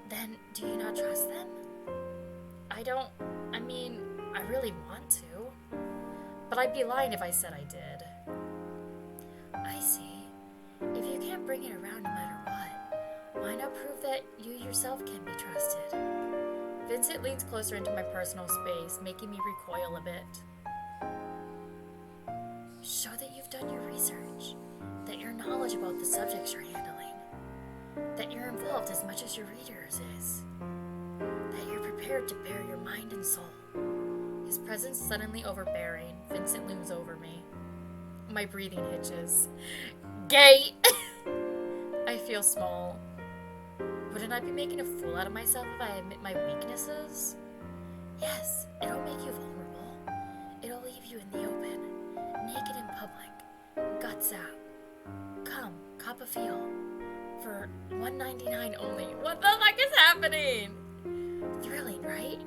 Then, do you not trust them? I really want to. But I'd be lying if I said I did. I see. If you can't bring it around no matter what, why not prove that you yourself can be trusted? Vincent leans closer into my personal space, making me recoil a bit. Show that you've done your research, that your knowledge about the subjects you're handling, that you're involved as much as your readers is, that you're prepared to bare your mind and soul. His presence suddenly overbearing, Vincent looms over me. My breathing hitches. Gay! I feel small. Wouldn't I be making a fool out of myself if I admit my weaknesses? Yes, it'll make you vulnerable. It'll leave you in the open, naked in public, guts out. Come, cop a feel. For $1.99 only. What the fuck is happening? Thrilling, right?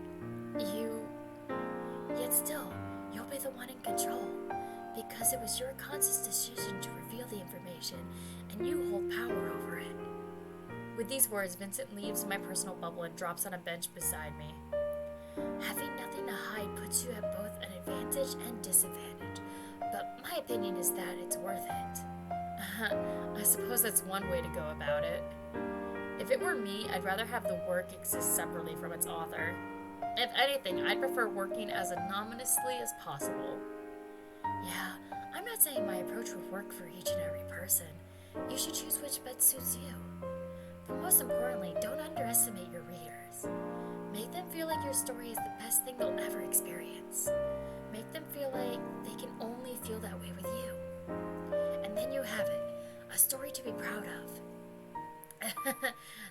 Yet still, you'll be the one in control, because it was your conscious decision to reveal the information, and you hold power over it. With these words, Vincent leaves my personal bubble and drops on a bench beside me. Having nothing to hide puts you at both an advantage and disadvantage, but my opinion is that it's worth it. I suppose that's one way to go about it. If it were me, I'd rather have the work exist separately from its author. If anything, I'd prefer working as anonymously as possible. Yeah, I'm not saying my approach would work for each and every person. You should choose which best suits you. But most importantly, don't underestimate your readers. Make them feel like your story is the best thing they'll ever experience. Make them feel like they can only feel that way with you. And then you have it, a story to be proud of.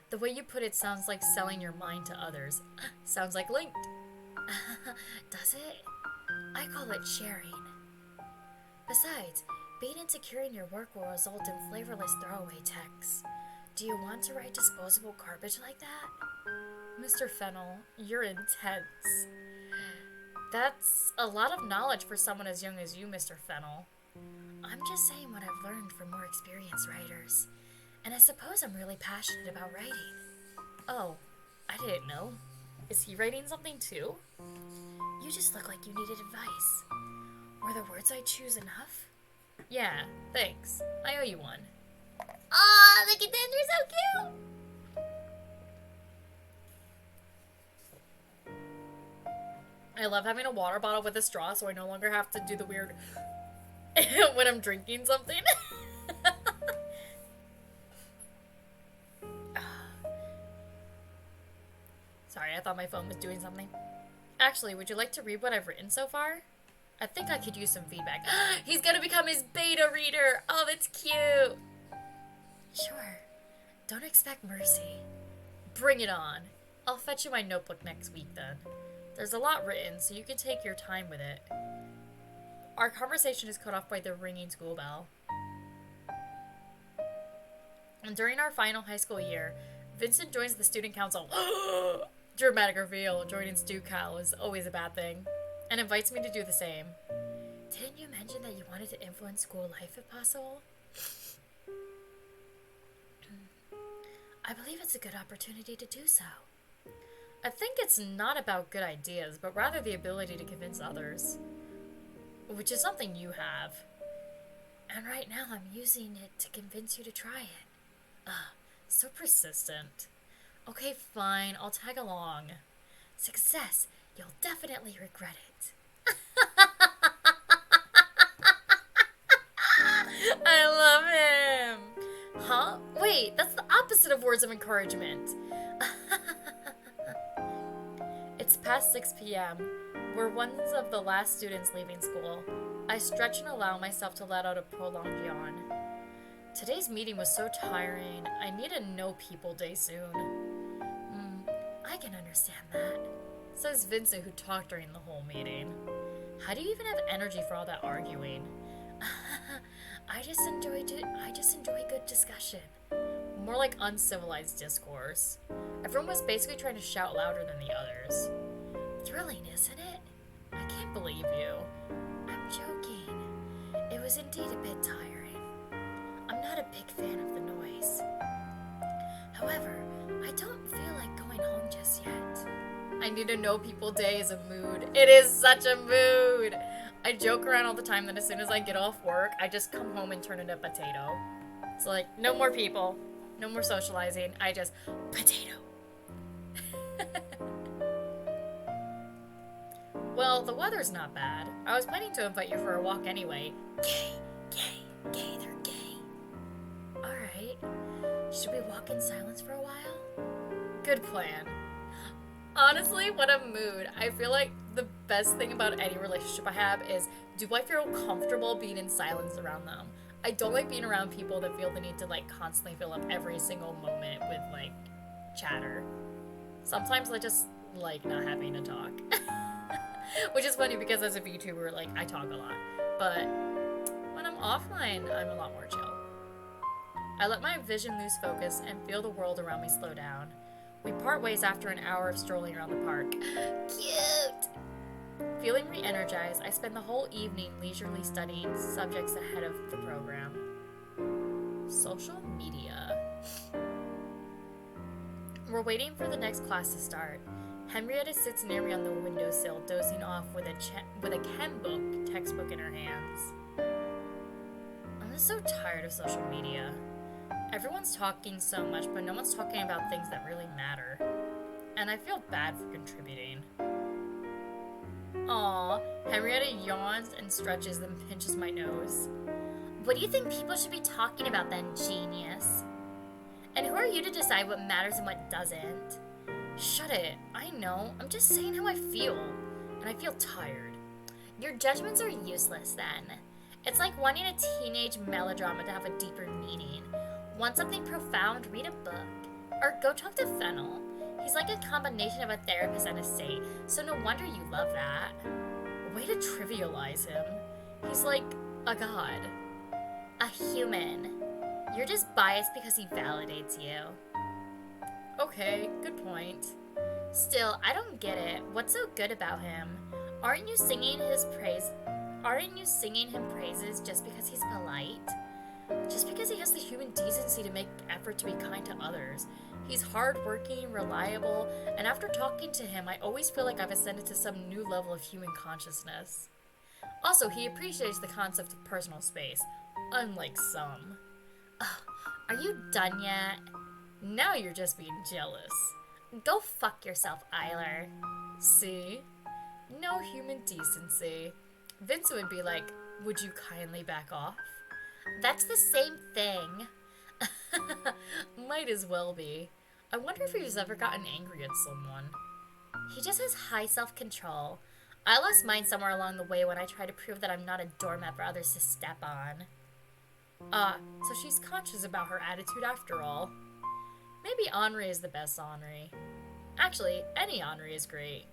The way you put it sounds like selling your mind to others. Sounds like linked. Does it? I call it sharing. Besides, being insecure in your work will result in flavorless throwaway texts. Do you want to write disposable garbage like that? Mr. Fennel, you're intense. That's a lot of knowledge for someone as young as you, Mr. Fennel. I'm just saying what I've learned from more experienced writers. And I suppose I'm really passionate about writing. Oh, I didn't know. Is he writing something too? You just look like you needed advice. Were the words I choose enough? Yeah, thanks. I owe you one. Aw, look at them, they're so cute! I love having a water bottle with a straw so I no longer have to do the weird when I'm drinking something. Sorry, I thought my phone was doing something. Actually, would you like to read what I've written so far? I think I could use some feedback. He's gonna become his beta reader! Oh, that's cute! Sure. Don't expect mercy. Bring it on. I'll fetch you my notebook next week then. There's a lot written, so you can take your time with it. Our conversation is cut off by the ringing school bell. And during our final high school year, Vincent joins the student council. Dramatic reveal. Joining Stu Cal is always a bad thing. And invites me to do the same. Didn't you mention that you wanted to influence school life if possible? I believe it's a good opportunity to do so. I think it's not about good ideas, but rather the ability to convince others. Which is something you have. And right now I'm using it to convince you to try it. So persistent. Okay, fine, I'll tag along. Success, you'll definitely regret it. I love him! Huh? Wait, that's the opposite of words of encouragement. It's past 6 p.m. We're one of the last students leaving school. I stretch and allow myself to let out a prolonged yawn. Today's meeting was so tiring. I need a no-people day soon. I can understand that, says Vincent, who talked during the whole meeting. How do you even have energy for all that arguing? I just enjoy good discussion. More like uncivilized discourse. Everyone was basically trying to shout louder than the others. Thrilling, isn't it? I can't believe you. I'm joking. It was indeed a bit tiring. I'm not a big fan of the noise. However, I don't feel like going home just yet. I need a no people day is a mood. It is such a mood. I joke around all the time that as soon as I get off work, I just come home and turn into potato. It's like, no more people, no more socializing. I just, potato. Well, the weather's not bad. I was planning to invite you for a walk anyway. Gay, they're gay. Alright. Should we walk in silence for a while? Good plan. Honestly, what a mood. I feel like the best thing about any relationship I have is, do I feel comfortable being in silence around them? I don't like being around people that feel the need to like constantly fill up every single moment with like chatter. Sometimes I just like not having to talk. Which is funny because as a VTuber, like I talk a lot. But when I'm offline, I'm a lot more chill. I let my vision lose focus and feel the world around me slow down. We part ways after an hour of strolling around the park. Cute. Feeling re-energized, I spend the whole evening leisurely studying subjects ahead of the program. Social media. We're waiting for the next class to start. Henrietta sits near me on the windowsill, dozing off with a chem book textbook in her hands. I'm just so tired of social media. Everyone's talking so much, but no one's talking about things that really matter. And I feel bad for contributing. Aw, Henrietta yawns and stretches, then pinches my nose. What do you think people should be talking about then, genius? And who are you to decide what matters and what doesn't? Shut it. I know. I'm just saying how I feel. And I feel tired. Your judgments are useless then. It's like wanting a teenage melodrama to have a deeper meaning. Want something profound? Read a book. Or go talk to Fennel. He's like a combination of a therapist and a saint, so no wonder you love that. Way to trivialize him. He's like a god. A human. You're just biased because he validates you. Okay, good point. Still, I don't get it. What's so good about him? Aren't you singing his praise? Aren't you singing him praises just because he's polite? Just because he has the human decency to make effort to be kind to others. He's hardworking, reliable, and after talking to him, I always feel like I've ascended to some new level of human consciousness. Also, he appreciates the concept of personal space, unlike some. Ugh, are you done yet? Now you're just being jealous. Go fuck yourself, Eiler. See? No human decency. Vincent would be like, would you kindly back off? That's the same thing. Might as well be. I wonder if he's ever gotten angry at someone. He just has high self-control. I lost mine somewhere along the way when I tried to prove that I'm not a doormat for others to step on. So she's conscious about her attitude after all. Maybe Henri is the best Henri. Actually, any Henri is great.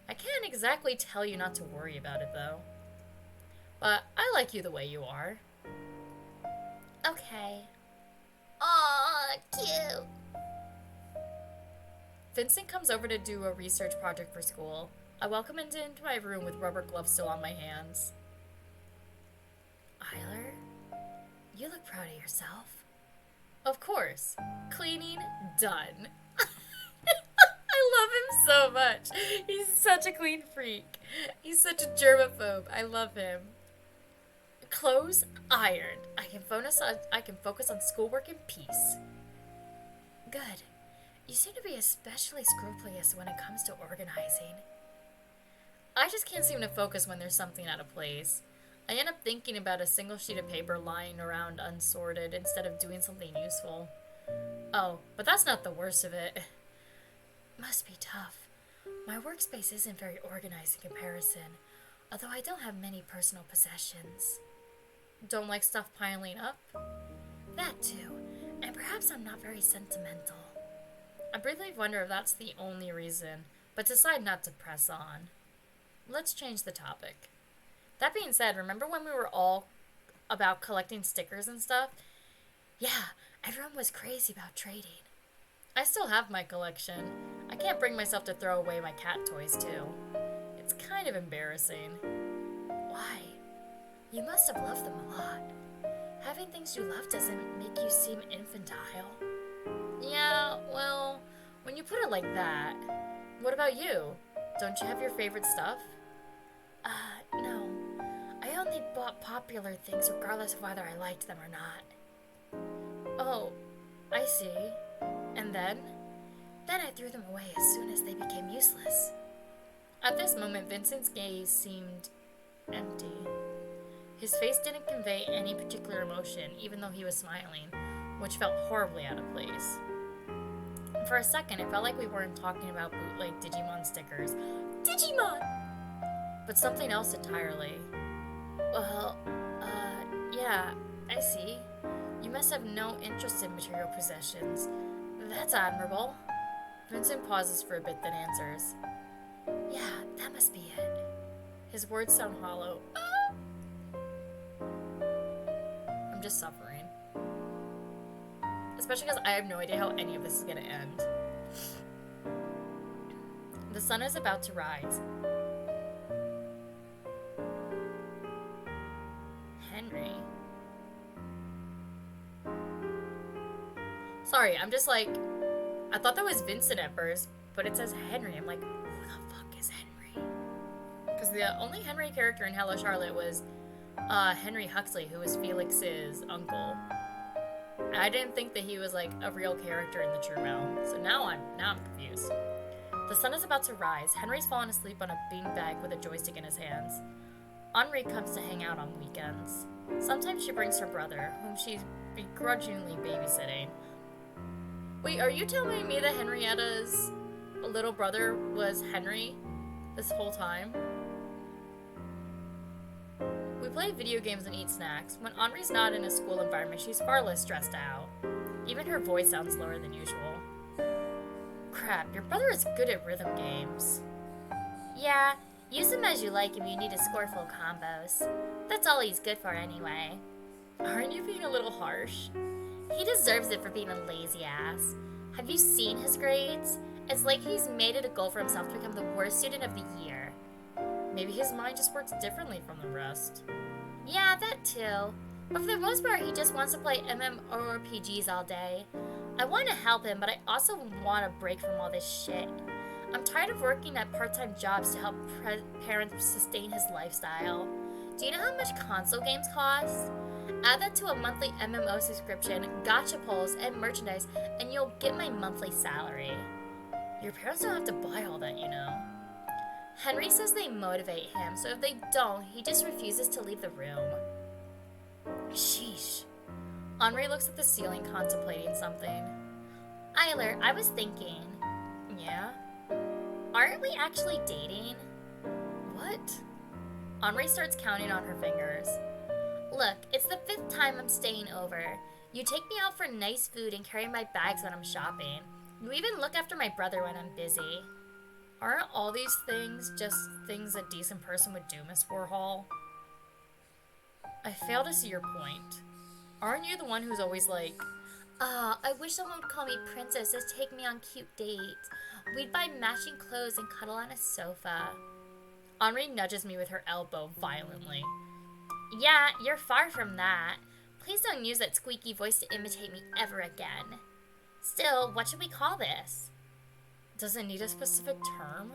I can't exactly tell you not to worry about it, though. But I like you the way you are. Okay. Aw, cute. Vincent comes over to do a research project for school. I welcome him into my room with rubber gloves still on my hands. Eiler, you look proud of yourself. Of course. Cleaning, done. I love him so much. He's such a clean freak. He's such a germaphobe. I love him. Clothes, ironed. I can focus on schoolwork in peace. Good. You seem to be especially scrupulous when it comes to organizing. I just can't seem to focus when there's something out of place. I end up thinking about a single sheet of paper lying around unsorted instead of doing something useful. Oh, but that's not the worst of it. Must be tough. My workspace isn't very organized in comparison, although I don't have many personal possessions. Don't like stuff piling up? That too, and perhaps I'm not very sentimental. I really wonder if that's the only reason, but decide not to press on. Let's change the topic. That being said, remember when we were all about collecting stickers and stuff? Yeah, everyone was crazy about trading. I still have my collection. I can't bring myself to throw away my cat toys, too. It's kind of embarrassing. Why? You must have loved them a lot. Having things you love doesn't make you seem infantile. Yeah, well, when you put it like that. What about you? Don't you have your favorite stuff? No. I only bought popular things regardless of whether I liked them or not. Oh, I see. And then? Then I threw them away as soon as they became useless. At this moment, Vincent's gaze seemed empty. His face didn't convey any particular emotion, even though he was smiling, which felt horribly out of place. For a second, it felt like we weren't talking about bootleg Digimon stickers. Digimon! But something else entirely. Well, Yeah, I see. You must have no interest in material possessions. That's admirable. Vincent pauses for a bit, then answers. Yeah, that must be it. His words sound hollow. I'm just suffering. Especially because I have no idea how any of this is going to end. The sun is about to rise. Henry. Sorry, I'm just like, I thought that was Vincent at first, but it says Henry. I'm like, who the fuck is Henry? Because the only Henry character in Hello Charlotte was Henry Huxley, who was Felix's uncle. I didn't think that he was like a real character in the true realm, so now I'm confused. The sun is about to rise. Henry's fallen asleep on a beanbag with a joystick in his hands. Henri comes to hang out on weekends. Sometimes she brings her brother, whom she's begrudgingly babysitting. Wait, are you telling me that Henrietta's little brother was Henry this whole time? We play video games and eat snacks. When Henri's not in a school environment, she's far less stressed out. Even her voice sounds lower than usual. Crap, your brother is good at rhythm games. Yeah, use him as you like if you need to score full combos. That's all he's good for anyway. Aren't you being a little harsh? He deserves it for being a lazy ass. Have you seen his grades? It's like he's made it a goal for himself to become the worst student of the year. Maybe his mind just works differently from the rest. Yeah, that too. But for the most part, he just wants to play MMORPGs all day. I want to help him, but I also want a break from all this shit. I'm tired of working at part-time jobs to help parents sustain his lifestyle. Do you know how much console games cost? Add that to a monthly MMO subscription, gacha pulls, and merchandise, and you'll get my monthly salary. Your parents don't have to buy all that, you know. Henry says they motivate him, so if they don't, he just refuses to leave the room. Sheesh. Henri looks at the ceiling, contemplating something. Eiler, I was thinking, Yeah? aren't we actually dating? What? Henri starts counting on her fingers. Look, it's the 5th time I'm staying over. You take me out for nice food and carry my bags when I'm shopping. You even look after my brother when I'm busy. Aren't all these things just things a decent person would do, Miss Warhol? I fail to see your point. Aren't you the one who's always like, I wish someone would call me princess and take me on cute dates. We'd buy matching clothes and cuddle on a sofa. Henri nudges me with her elbow violently. Yeah, you're far from that. Please don't use that squeaky voice to imitate me ever again. Still, what should we call this? Does it need a specific term?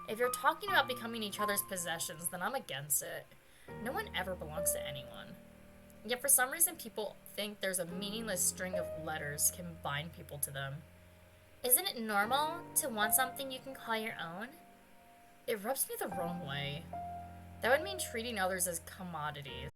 If you're talking about becoming each other's possessions, then I'm against it. No one ever belongs to anyone. Yet for some reason, people think there's a meaningless string of letters can bind people to them. Isn't it normal to want something you can call your own? It rubs me the wrong way. That would mean treating others as commodities.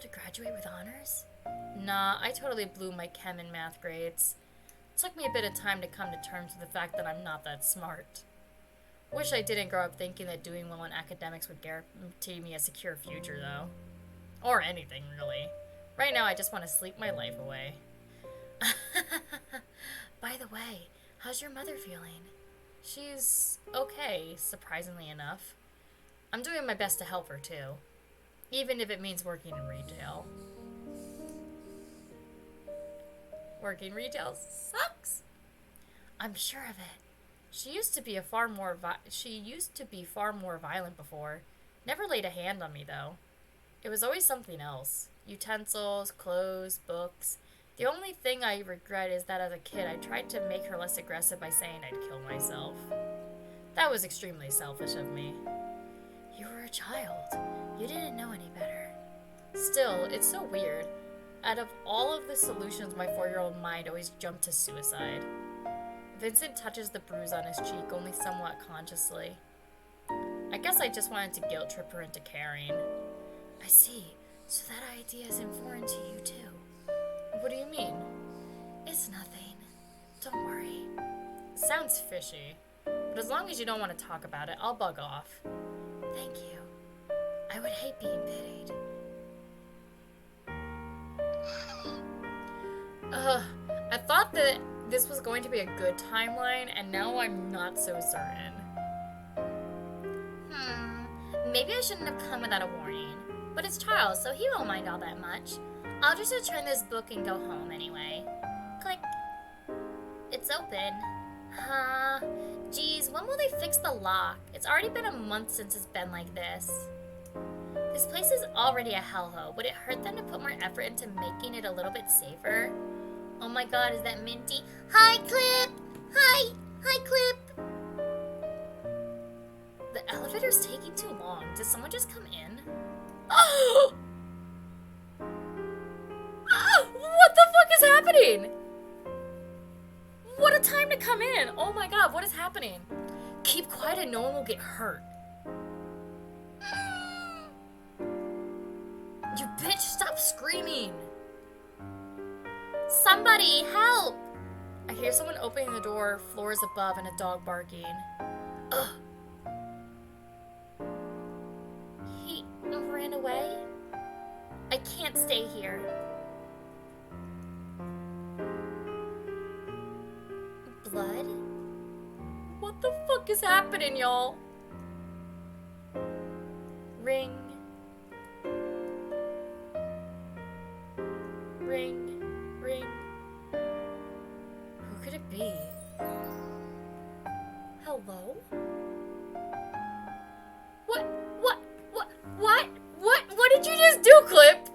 to graduate with honors? Nah, I totally blew my chem and math grades. It took me a bit of time to come to terms with the fact that I'm not that smart. Wish I didn't grow up thinking that doing well in academics would guarantee me a secure future, though. Or anything, really. Right now, I just want to sleep my life away. By the way, how's your mother feeling? She's okay, surprisingly enough. I'm doing my best to help her, too. Even if it means working in retail. Working retail sucks. I'm sure of it. She used to be far more violent before. Never laid a hand on me, though. It was always something else. Utensils, clothes, books. The only thing I regret is that as a kid I tried to make her less aggressive by saying I'd kill myself. That was extremely selfish of me. You were a child. You didn't know any better. Still, it's so weird. Out of all of the solutions, my 4-year-old mind always jumped to suicide. Vincent touches the bruise on his cheek only somewhat consciously. I guess I just wanted to guilt trip her into caring. I see. So that idea isn't foreign to you, too. What do you mean? It's nothing. Don't worry. Sounds fishy. But as long as you don't want to talk about it, I'll bug off. Thank you. I would hate being pitied. I thought that this was going to be a good timeline, and now I'm not so certain. Maybe I shouldn't have come without a warning. But it's Charles, so he won't mind all that much. I'll just return this book and go home anyway. Click. It's open. Huh. Geez, when will they fix the lock? It's already been a month since it's been like this. This place is already a hellhole. Would it hurt them to put more effort into making it a little bit safer? Oh my god, is that Minty? Hi, Clip! Hi! Hi, Clip! The elevator's taking too long. Did someone just come in? Oh! What the fuck is happening? What a time to come in! Oh my god, what is happening? Keep quiet and no one will get hurt. You bitch, stop screaming! Somebody, help! I hear someone opening the door, floors above, and a dog barking. Ugh. He ran away? I can't stay here. Blood? What the fuck is happening, y'all? Ring. Ring. Ring. Who could it be? Hello? What did you just do, Clip?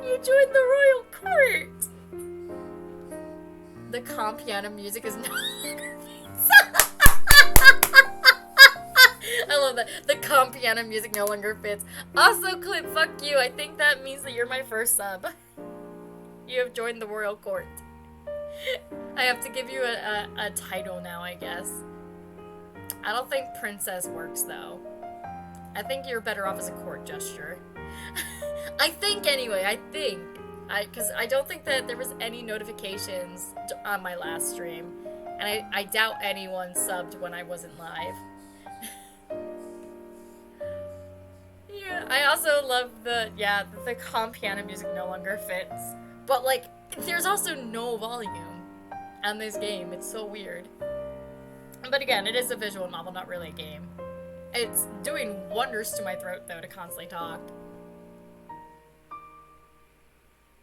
You joined the royal court. The calm piano music is no longer I love that. The calm piano music no longer fits. Also, Clip, fuck you. I think that means that you're my first sub. You have joined the royal court. I have to give you a title now, I guess. I don't think princess works, though. I think you're better off as a court gesture. I think, anyway. I think. Because I don't think that there was any notifications on my last stream. And I doubt anyone subbed when I wasn't live. Yeah, I also love the calm piano music no longer fits. But, like, there's also no volume on this game. It's so weird. But again, it is a visual novel, not really a game. It's doing wonders to my throat, though, to constantly talk.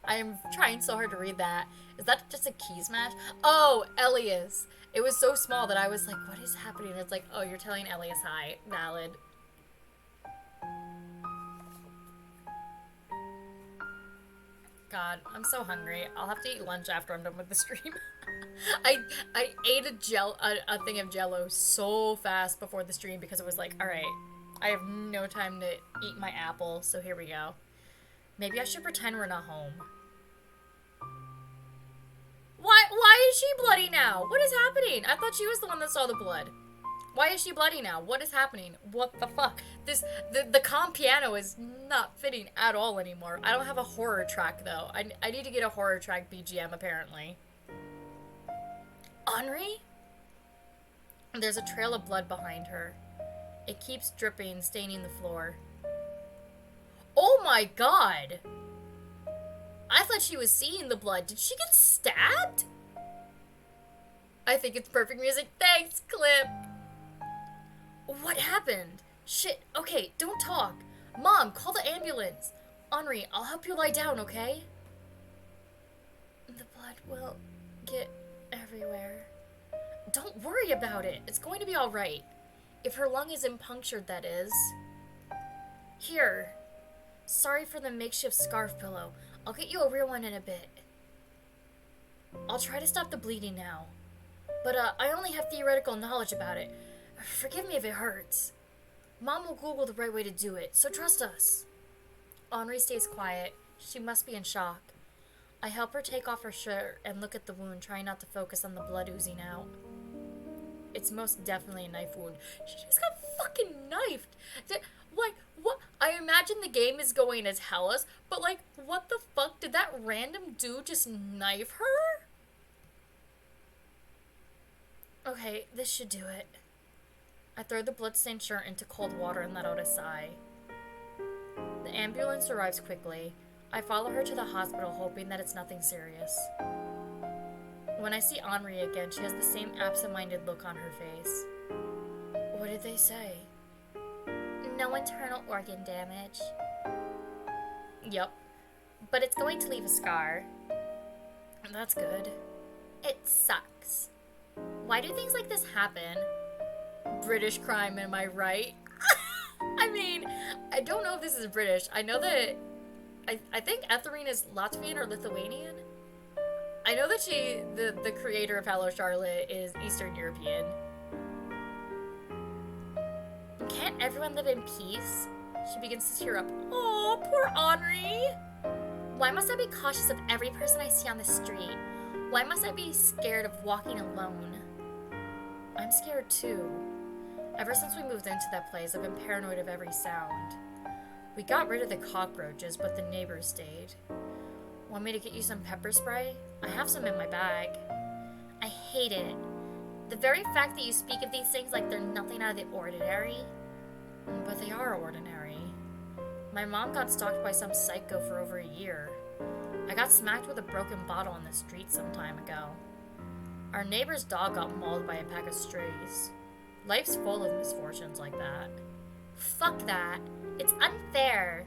I am trying so hard to read that. Is that just a key smash? Oh, Elias. It was so small that I was like, what is happening? It's like, oh, you're telling Elias hi. Valid. God, I'm so hungry. I'll have to eat lunch after I'm done with the stream. I ate a thing of Jello so fast before the stream because it was like, all right, I have no time to eat my apple, so here we go. Maybe I should pretend we're not home. Why is she bloody now? What is happening? I thought she was the one that saw the blood. Why is she bloody now? What is happening? What the fuck? The calm piano is not fitting at all anymore. I don't have a horror track, though. I need to get a horror track BGM, apparently. Henri? There's a trail of blood behind her. It keeps dripping, staining the floor. Oh my god! I thought she was seeing the blood. Did she get stabbed? I think it's perfect music. Thanks, Clip! What happened? Shit, okay, don't talk. Mom, call the ambulance. Henri, I'll help you lie down, okay? The blood will get everywhere. Don't worry about it. It's going to be alright. If her lung isn't punctured, that is. Here. Sorry for the makeshift scarf pillow. I'll get you a real one in a bit. I'll try to stop the bleeding now. But, I only have theoretical knowledge about it. Forgive me if it hurts. Mom will Google the right way to do it, so trust us. Henri stays quiet. She must be in shock. I help her take off her shirt and look at the wound, trying not to focus on the blood oozing out. It's most definitely a knife wound. She just got fucking knifed. Like, what? I imagine the game is going to tell us, but like, what the fuck? Did that random dude just knife her? Okay, this should do it. I throw the bloodstained shirt into cold water and let out a sigh. The ambulance arrives quickly. I follow her to the hospital, hoping that it's nothing serious. When I see Henri again, she has the same absent-minded look on her face. What did they say? No internal organ damage. Yup. But it's going to leave a scar. That's good. It sucks. Why do things like this happen? British crime, am I right? I mean, I don't know if this is British. I know that... I think Etherine is Latvian or Lithuanian. I know that the creator of Hello Charlotte is Eastern European. Can't everyone live in peace? She begins to tear up. Oh, poor Henri. Why must I be cautious of every person I see on the street? Why must I be scared of walking alone? I'm scared too. Ever since we moved into that place, I've been paranoid of every sound. We got rid of the cockroaches, but the neighbors stayed. Want me to get you some pepper spray? I have some in my bag. I hate it. The very fact that you speak of these things like they're nothing out of the ordinary. But they are ordinary. My mom got stalked by some psycho for over a year. I got smacked with a broken bottle on the street some time ago. Our neighbor's dog got mauled by a pack of strays. Life's full of misfortunes like that. Fuck that. It's unfair.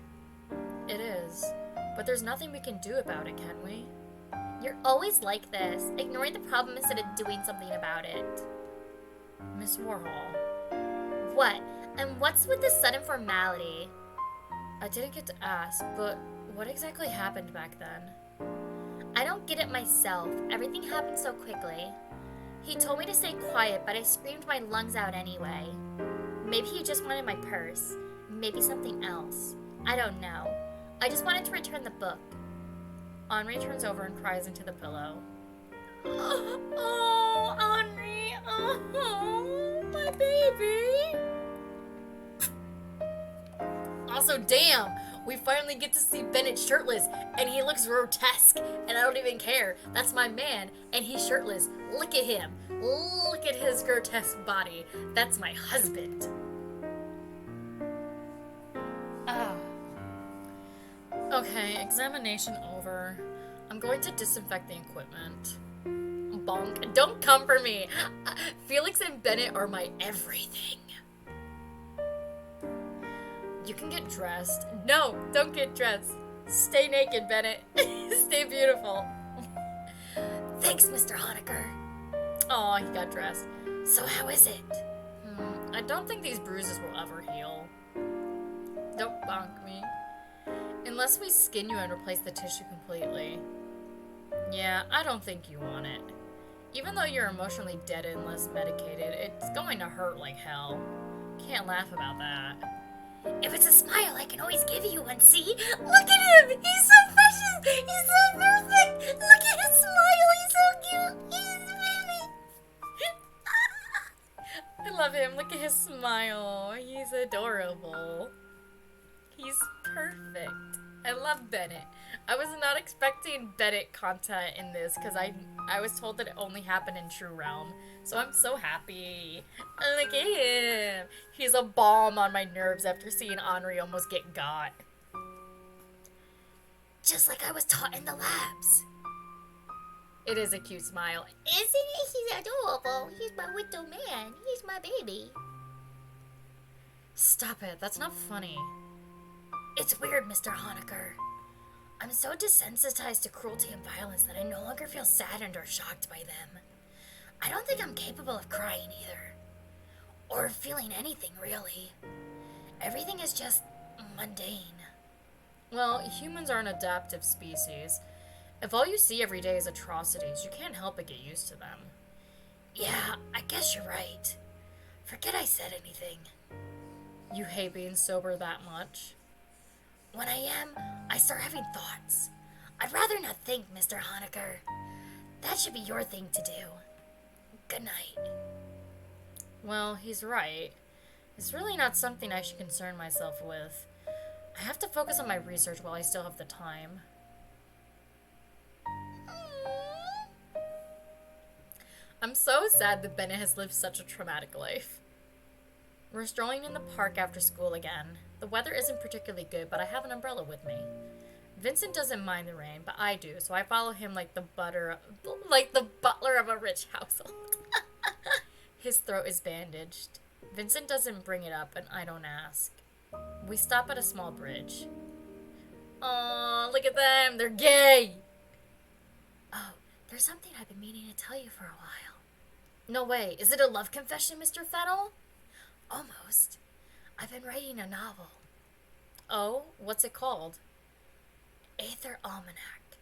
It is. But there's nothing we can do about it, can we? You're always like this, ignoring the problem instead of doing something about it. Miss Warhol. What? And what's with this sudden formality? I didn't get to ask, but what exactly happened back then? I don't get it myself. Everything happened so quickly. He told me to stay quiet, but I screamed my lungs out anyway. Maybe he just wanted my purse. Maybe something else. I don't know. I just wanted to return the book. Henri turns over and cries into the pillow. Oh, Henri. Oh, my baby. Also, damn, we finally get to see Bennett shirtless, and he looks grotesque, and I don't even care. That's my man, and he's shirtless. Look at him. Look at his grotesque body. That's my husband. Okay, examination over. I'm going to disinfect the equipment. Bonk. Don't come for me. Felix and Bennett are my everything. You can get dressed. No, don't get dressed. Stay naked, Bennett. Stay beautiful. Thanks, Mr. Honecker. Aw, he got dressed. So how is it? I don't think these bruises will ever heal. Don't bonk me. Unless we skin you and replace the tissue completely. Yeah, I don't think you want it. Even though you're emotionally dead and less medicated, it's going to hurt like hell. Can't laugh about that. If it's a smile, I can always give you one, see? Look at him! He's so precious! He's so perfect! Look at his smile! He's so cute! He's a baby! I love him. Look love Bennett. I was not expecting Bennett content in this because I was told that it only happened in True Realm. So I'm so happy. Look at him. He's a balm on my nerves after seeing Henri almost get got. Just like I was taught in the labs. It is a cute smile. Isn't it? He's adorable. He's my little man. He's my baby. Stop it. That's not funny. It's weird, Mr. Honecker. I'm so desensitized to cruelty and violence that I no longer feel saddened or shocked by them. I don't think I'm capable of crying either. Or feeling anything, really. Everything is just mundane. Well, humans are an adaptive species. If all you see every day is atrocities, you can't help but get used to them. Yeah, I guess you're right. Forget I said anything. You hate being sober that much? When I am, I start having thoughts. I'd rather not think, Mr. Honecker. That should be your thing to do. Good night. Well, he's right. It's really not something I should concern myself with. I have to focus on my research while I still have the time. I'm so sad that Bennett has lived such a traumatic life. We're strolling in the park after school again. The weather isn't particularly good, but I have an umbrella with me. Vincent doesn't mind the rain, but I do, so I follow him like the butler of a rich household. His throat is bandaged. Vincent doesn't bring it up, and I don't ask. We stop at a small bridge. Aw, look at them, they're gay! Oh, there's something I've been meaning to tell you for a while. No way, is it a love confession, Mr. Fennel? Almost. I've been writing a novel. Oh, what's it called? Aether Almanac.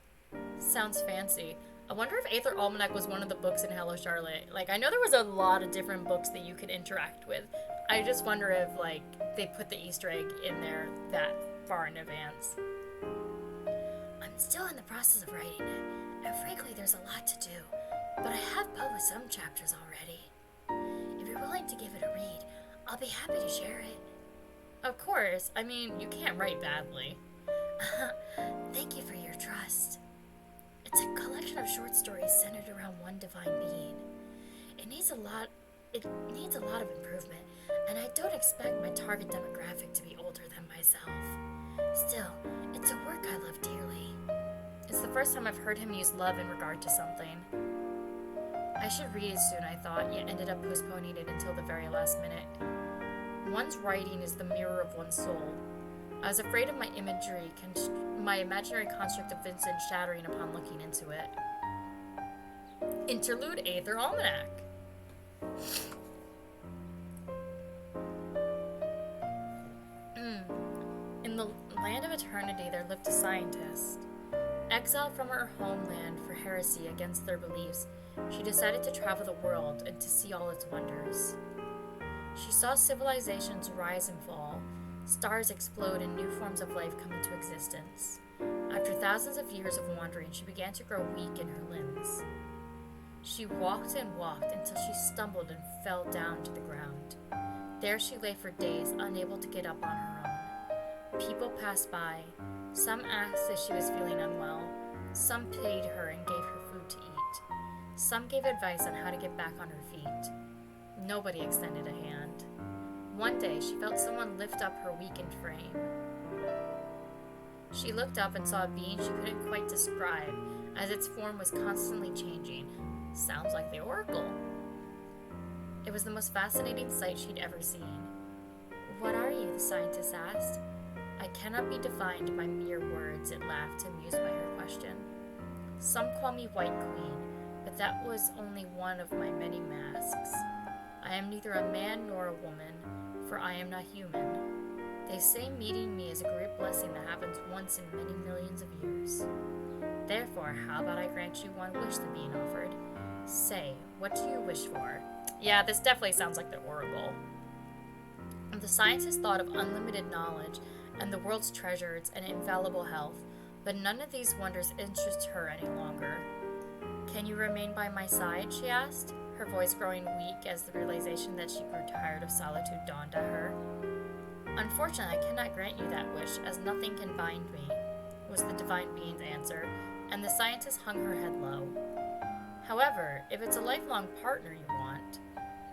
Sounds fancy. I wonder if Aether Almanac was one of the books in Hello Charlotte. Like, I know there was a lot of different books that you could interact with. I just wonder if, like, they put the Easter egg in there that far in advance. I'm still in the process of writing it, and frankly, there's a lot to do. But I have published some chapters already. If you're willing to give it a read, I'll be happy to share it. Of course. I mean, you can't write badly. Thank you for your trust. It's a collection of short stories centered around one divine being. It needs a lot of improvement, and I don't expect my target demographic to be older than myself. Still, it's a work I love dearly. It's the first time I've heard him use love in regard to something. I should read it soon, I thought, yet ended up postponing it until the very last minute. One's writing is the mirror of one's soul. I was afraid of my imaginary construct of Vincent shattering upon looking into it. Interlude Aether Almanac. In the land of eternity there lived a scientist. Exiled from her homeland for heresy against their beliefs, she decided to travel the world and to see all its wonders. She saw civilizations rise and fall, stars explode, and new forms of life come into existence. After thousands of years of wandering, she began to grow weak in her limbs. She walked and walked until she stumbled and fell down to the ground. There she lay for days, unable to get up on her own. People passed by. Some asked if she was feeling unwell. Some pitied her and gave her food to eat. Some gave advice on how to get back on her feet. Nobody extended a hand. One day, she felt someone lift up her weakened frame. She looked up and saw a being she couldn't quite describe, as its form was constantly changing. Sounds like the Oracle. It was the most fascinating sight she'd ever seen. "What are you?" the scientist asked. "I cannot be defined by mere words," it laughed, amused by her question. "Some call me White Queen, but that was only one of my many masks. I am neither a man nor a woman, for I am not human. They say meeting me is a great blessing that happens once in many millions of years. Therefore, how about I grant you one wish?" the being offered. "Say, what do you wish for?" Yeah, this definitely sounds like the Oracle. The scientist thought of unlimited knowledge and the world's treasures and infallible health, but none of these wonders interest her any longer. "Can you remain by my side?" she asked, her voice growing weak as the realization that she grew tired of solitude dawned on her. "Unfortunately, I cannot grant you that wish, as nothing can bind me. was the divine being's answer, and the scientist hung her head low. However, if it's a lifelong partner you want...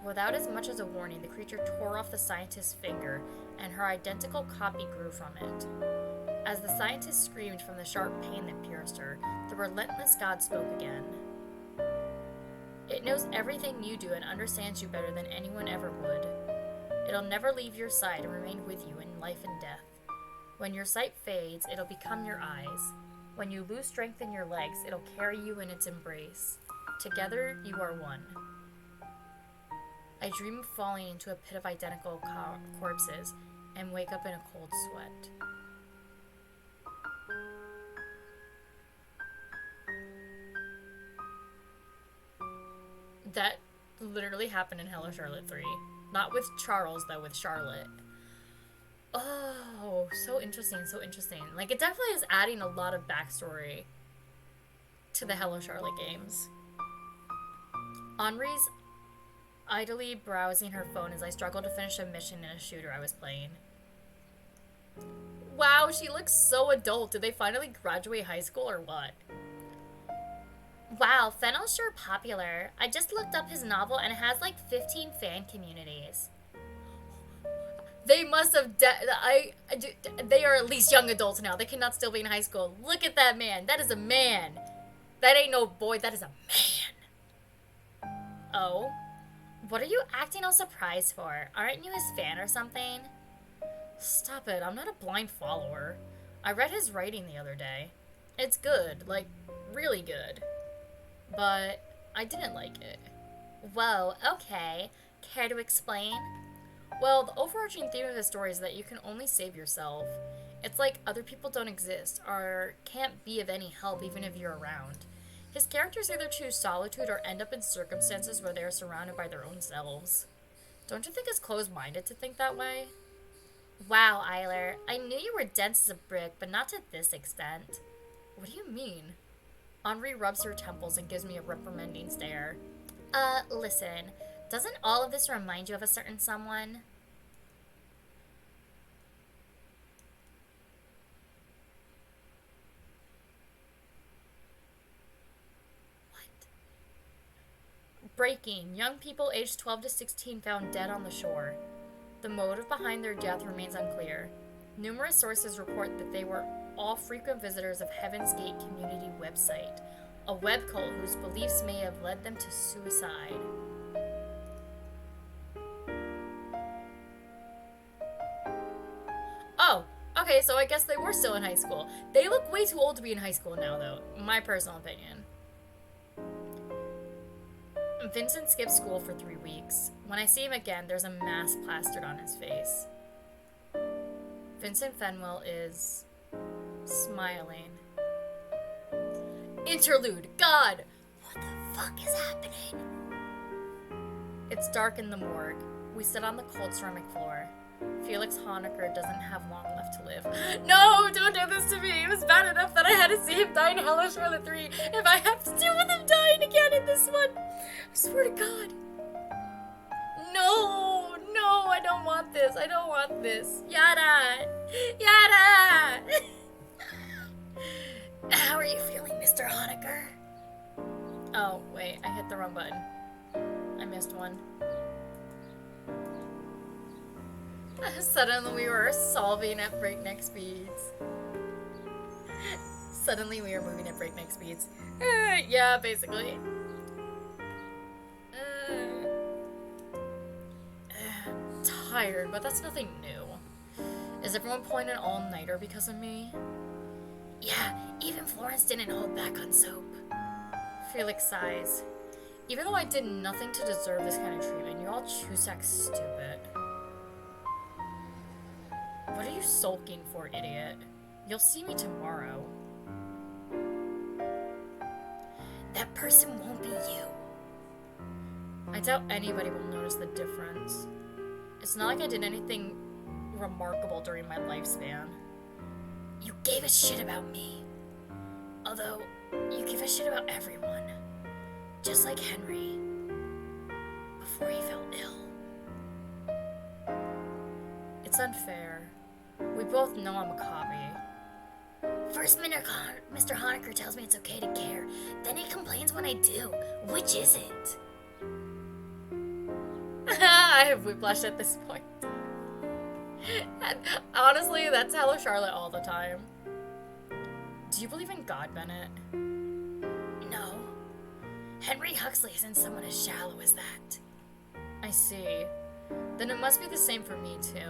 Without as much as a warning, the creature tore off the scientist's finger, and her identical copy grew from it. As the scientist screamed from the sharp pain that pierced her, the relentless god spoke again. It knows everything you do and understands you better than anyone ever would. It'll never leave your side and remain with you in life and death. When your sight fades, it'll become your eyes. When you lose strength in your legs, it'll carry you in its embrace. Together, you are one. I dream of falling into a pit of identical corpses and wake up in a cold sweat. That literally happened in Hello Charlotte 3. Not with Charles, though, with Charlotte. Oh, so interesting, so interesting. Like, it definitely is adding a lot of backstory to the Hello Charlotte games. Henri's idly browsing her phone as I struggled to finish a mission in a shooter I was playing. Wow, she looks so adult. Did they finally graduate high school or what? Wow, Fennel's sure popular. I just looked up his novel and it has like 15 fan communities. They must have... they are at least young adults now. They cannot still be in high school. Look at that man. That is a man. That ain't no boy. That is a man. Oh? What are you acting all surprised for? Aren't you his fan or something? Stop it. I'm not a blind follower. I read his writing the other day. It's good. Like, really good. But I didn't like it. Whoa, okay. Care to explain? Well, the overarching theme of his story is that you can only save yourself. It's like other people don't exist, or can't be of any help even if you're around. His characters either choose solitude or end up in circumstances where they are surrounded by their own selves. Don't you think it's closed-minded to think that way? Wow, Eiler. I knew you were dense as a brick, but not to this extent. What do you mean? Henri rubs her temples and gives me a reprimanding stare. Listen. Doesn't all of this remind you of a certain someone? Breaking. Young people aged 12 to 16 found dead on the shore. The motive behind their death remains unclear. Numerous sources report that they were all frequent visitors of Heaven's Gate community website, a web cult whose beliefs may have led them to suicide. Oh, okay, so I guess they were still in high school. They look way too old to be in high school now, though. My personal opinion. Vincent skipped school for 3 weeks. When I see him again, there's a mask plastered on his face. Vincent Fenwell is... smiling. Interlude! God! What the fuck is happening? It's dark in the morgue. We sit on the cold ceramic floor. Felix Honecker doesn't have long left to live. No! Don't do this to me! It was bad enough that I had to see him die in Hello Charlotte 3. If I have to deal with him dying again in this one, I swear to God. No! No! I don't want this. I don't want this. Yada! Yada! How are you feeling, Mr. Honecker? Oh, wait. I hit the wrong button. I missed one. Suddenly we were solving at breakneck speeds. Suddenly we were moving at breakneck speeds. Yeah, basically. Tired, but that's nothing new. Is everyone pulling an all-nighter because of me? Yeah, even Florence didn't hold back on soap. Felix sighs. Even though I did nothing to deserve this kind of treatment, you all Chusak stupid. What are you sulking for, idiot? You'll see me tomorrow. That person won't be you. I doubt anybody will notice the difference. It's not like I did anything remarkable during my lifespan. You gave a shit about me. Although, you give a shit about everyone. Just like Henry. Before he fell ill. It's unfair. We both know I'm a copy. First, Mr. Honecker tells me it's okay to care. Then he complains when I do. Which is it? I have whiplash at this point. And honestly, that's Hello Charlotte all the time. Do you believe in God, Bennett? No. Henry Huxley isn't someone as shallow as that. I see. Then it must be the same for me, too.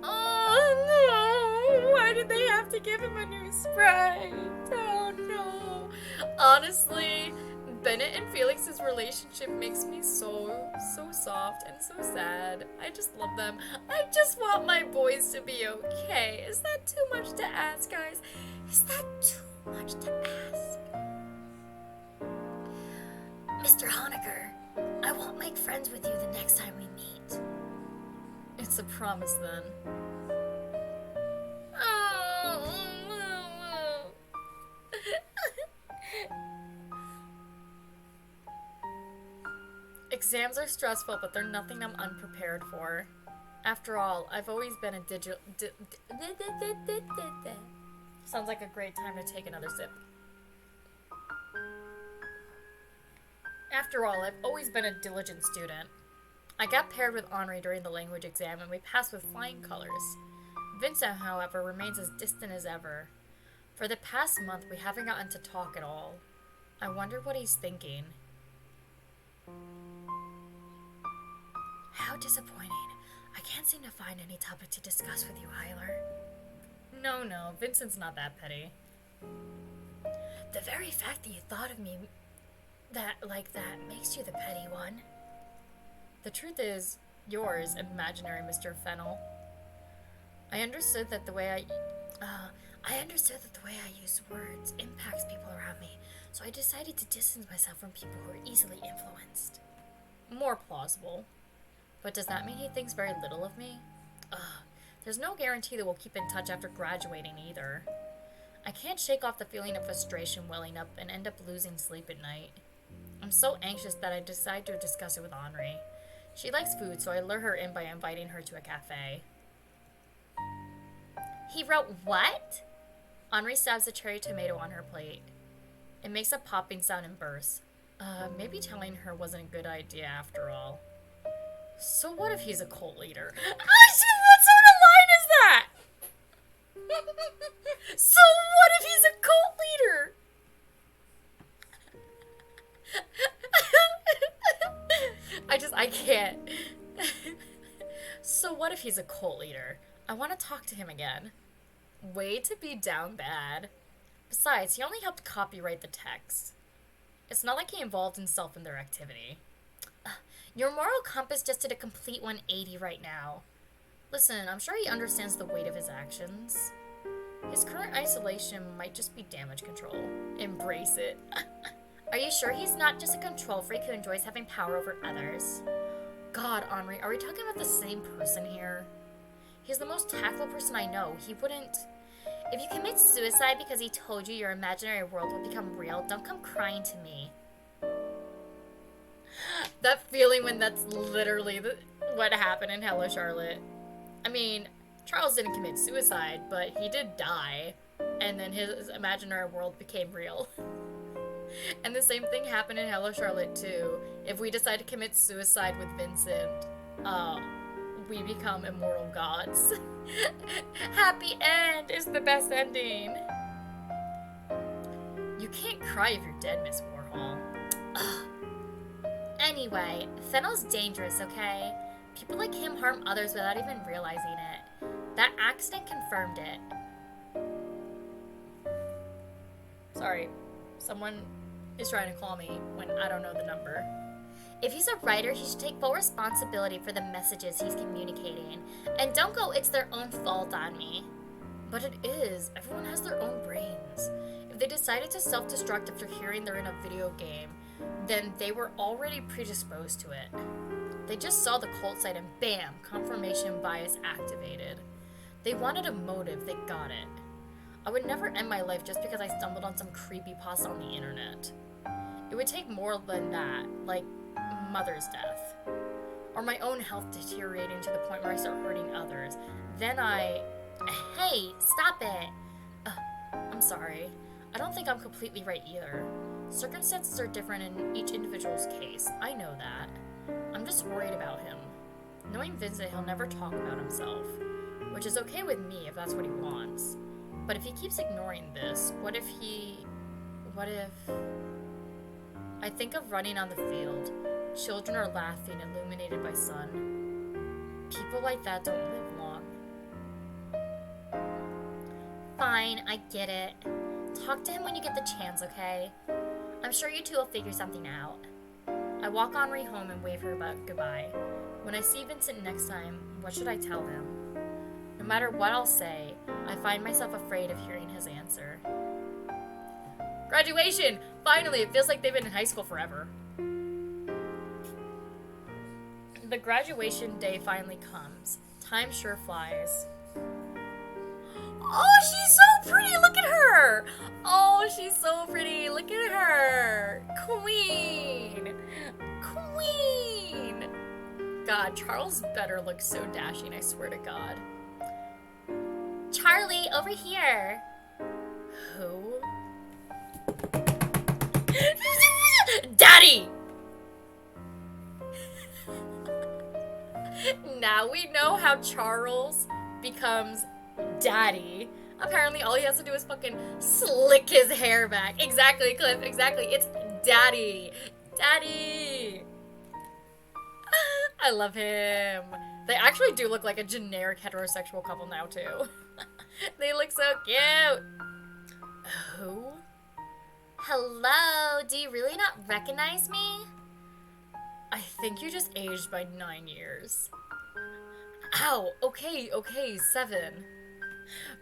Oh no! Why did they have to give him a new sprite? Oh no! Honestly, Bennett and Felix's relationship makes me so soft and so sad. I just love them. I just want my boys to be okay. Is that too much to ask, guys? Is that too much to ask? Mr. Honecker, I won't make friends with you the next time we meet. It's a promise then. Exams are stressful, but they're nothing I'm unprepared for. After all, I've always been a Sounds like a great time to take another sip. After all, I've always been a diligent student. I got paired with Henri during the language exam and we passed with flying colors. Vincent, however, remains as distant as ever. For the past month, we haven't gotten to talk at all. I wonder what he's thinking. How disappointing. I can't seem to find any topic to discuss with you, Hyler. No, Vincent's not that petty. The very fact that you thought of me like that makes you the petty one. The truth is, yours, imaginary Mr. Fennel. I understood that the way I use words impacts people around me, so I decided to distance myself from people who are easily influenced. More plausible. But does that mean he thinks very little of me? There's no guarantee that we'll keep in touch after graduating either. I can't shake off the feeling of frustration welling up and end up losing sleep at night. I'm so anxious that I decide to discuss it with Henri. She likes food, so I lure her in by inviting her to a cafe. He wrote what? Henri stabs a cherry tomato on her plate. It makes a popping sound and bursts. Maybe telling her wasn't a good idea after all. So what if he's a cult leader? What sort of line is that? So what if he's a cult leader? I can't. So what if he's a cult leader? I want to talk to him again. Way to be down bad. Besides, he only helped copyright the text. It's not like he involved himself in their activity. Your moral compass just did a complete 180 right now. Listen, I'm sure he understands the weight of his actions. His current isolation might just be damage control. Embrace it. Are you sure he's not just a control freak who enjoys having power over others? God, Henri, are we talking about the same person here? He's the most tactful person I know. He wouldn't... If you commit suicide because he told you your imaginary world will become real, don't come crying to me. That feeling when that's literally what happened in Hello Charlotte. I mean, Charles didn't commit suicide, but he did die. And then his imaginary world became real. And the same thing happened in Hello Charlotte too. If we decide to commit suicide with Vincent, we become immortal gods. Happy end is the best ending. You can't cry if you're dead, Miss Warhol. Ugh. Anyway, Fennel's dangerous, okay? People like him harm others without even realizing it. That accident confirmed it. Sorry, someone is trying to call me when I don't know the number. If he's a writer, he should take full responsibility for the messages he's communicating. And don't go, it's their own fault on me. But it is. Everyone has their own brains. If they decided to self-destruct after hearing they're in a video game, then they were already predisposed to it. They just saw the cult site and bam, confirmation bias activated. They wanted a motive, they got it. I would never end my life just because I stumbled on some creepypasta on the internet. It would take more than that, like mother's death. or my own health deteriorating to the point where I start hurting others. Then Hey, stop it! I'm sorry. I don't think I'm completely right either. Circumstances are different in each individual's case. I know that. I'm just worried about him. Knowing Vincent, he'll never talk about himself. Which is okay with me if that's what he wants. But if he keeps ignoring this, what if... I think of running on the field. Children are laughing, illuminated by sun. People like that don't live long. Fine, I get it. Talk to him when you get the chance, okay? I'm sure you two will figure something out. I walk Henri home and wave her goodbye. When I see Vincent next time, what should I tell him? No matter what I'll say, I find myself afraid of hearing his answer. Graduation! Finally, it feels like they've been in high school forever. The graduation day finally comes. Time sure flies. Oh, she's so pretty! Look at her! Oh, she's so pretty! Look at her! Queen! Queen! God, Charles better look so dashing, I swear to God. Charlie, over here. Who? Daddy! Now we know how Charles becomes Daddy. Apparently all he has to do is fucking slick his hair back. Exactly, Cliff, exactly. It's Daddy. Daddy! I love him. They actually do look like a generic heterosexual couple now, too. They look so cute. Who? Hello, do you really not recognize me? I think you just aged by 9 years. Ow, okay, 7.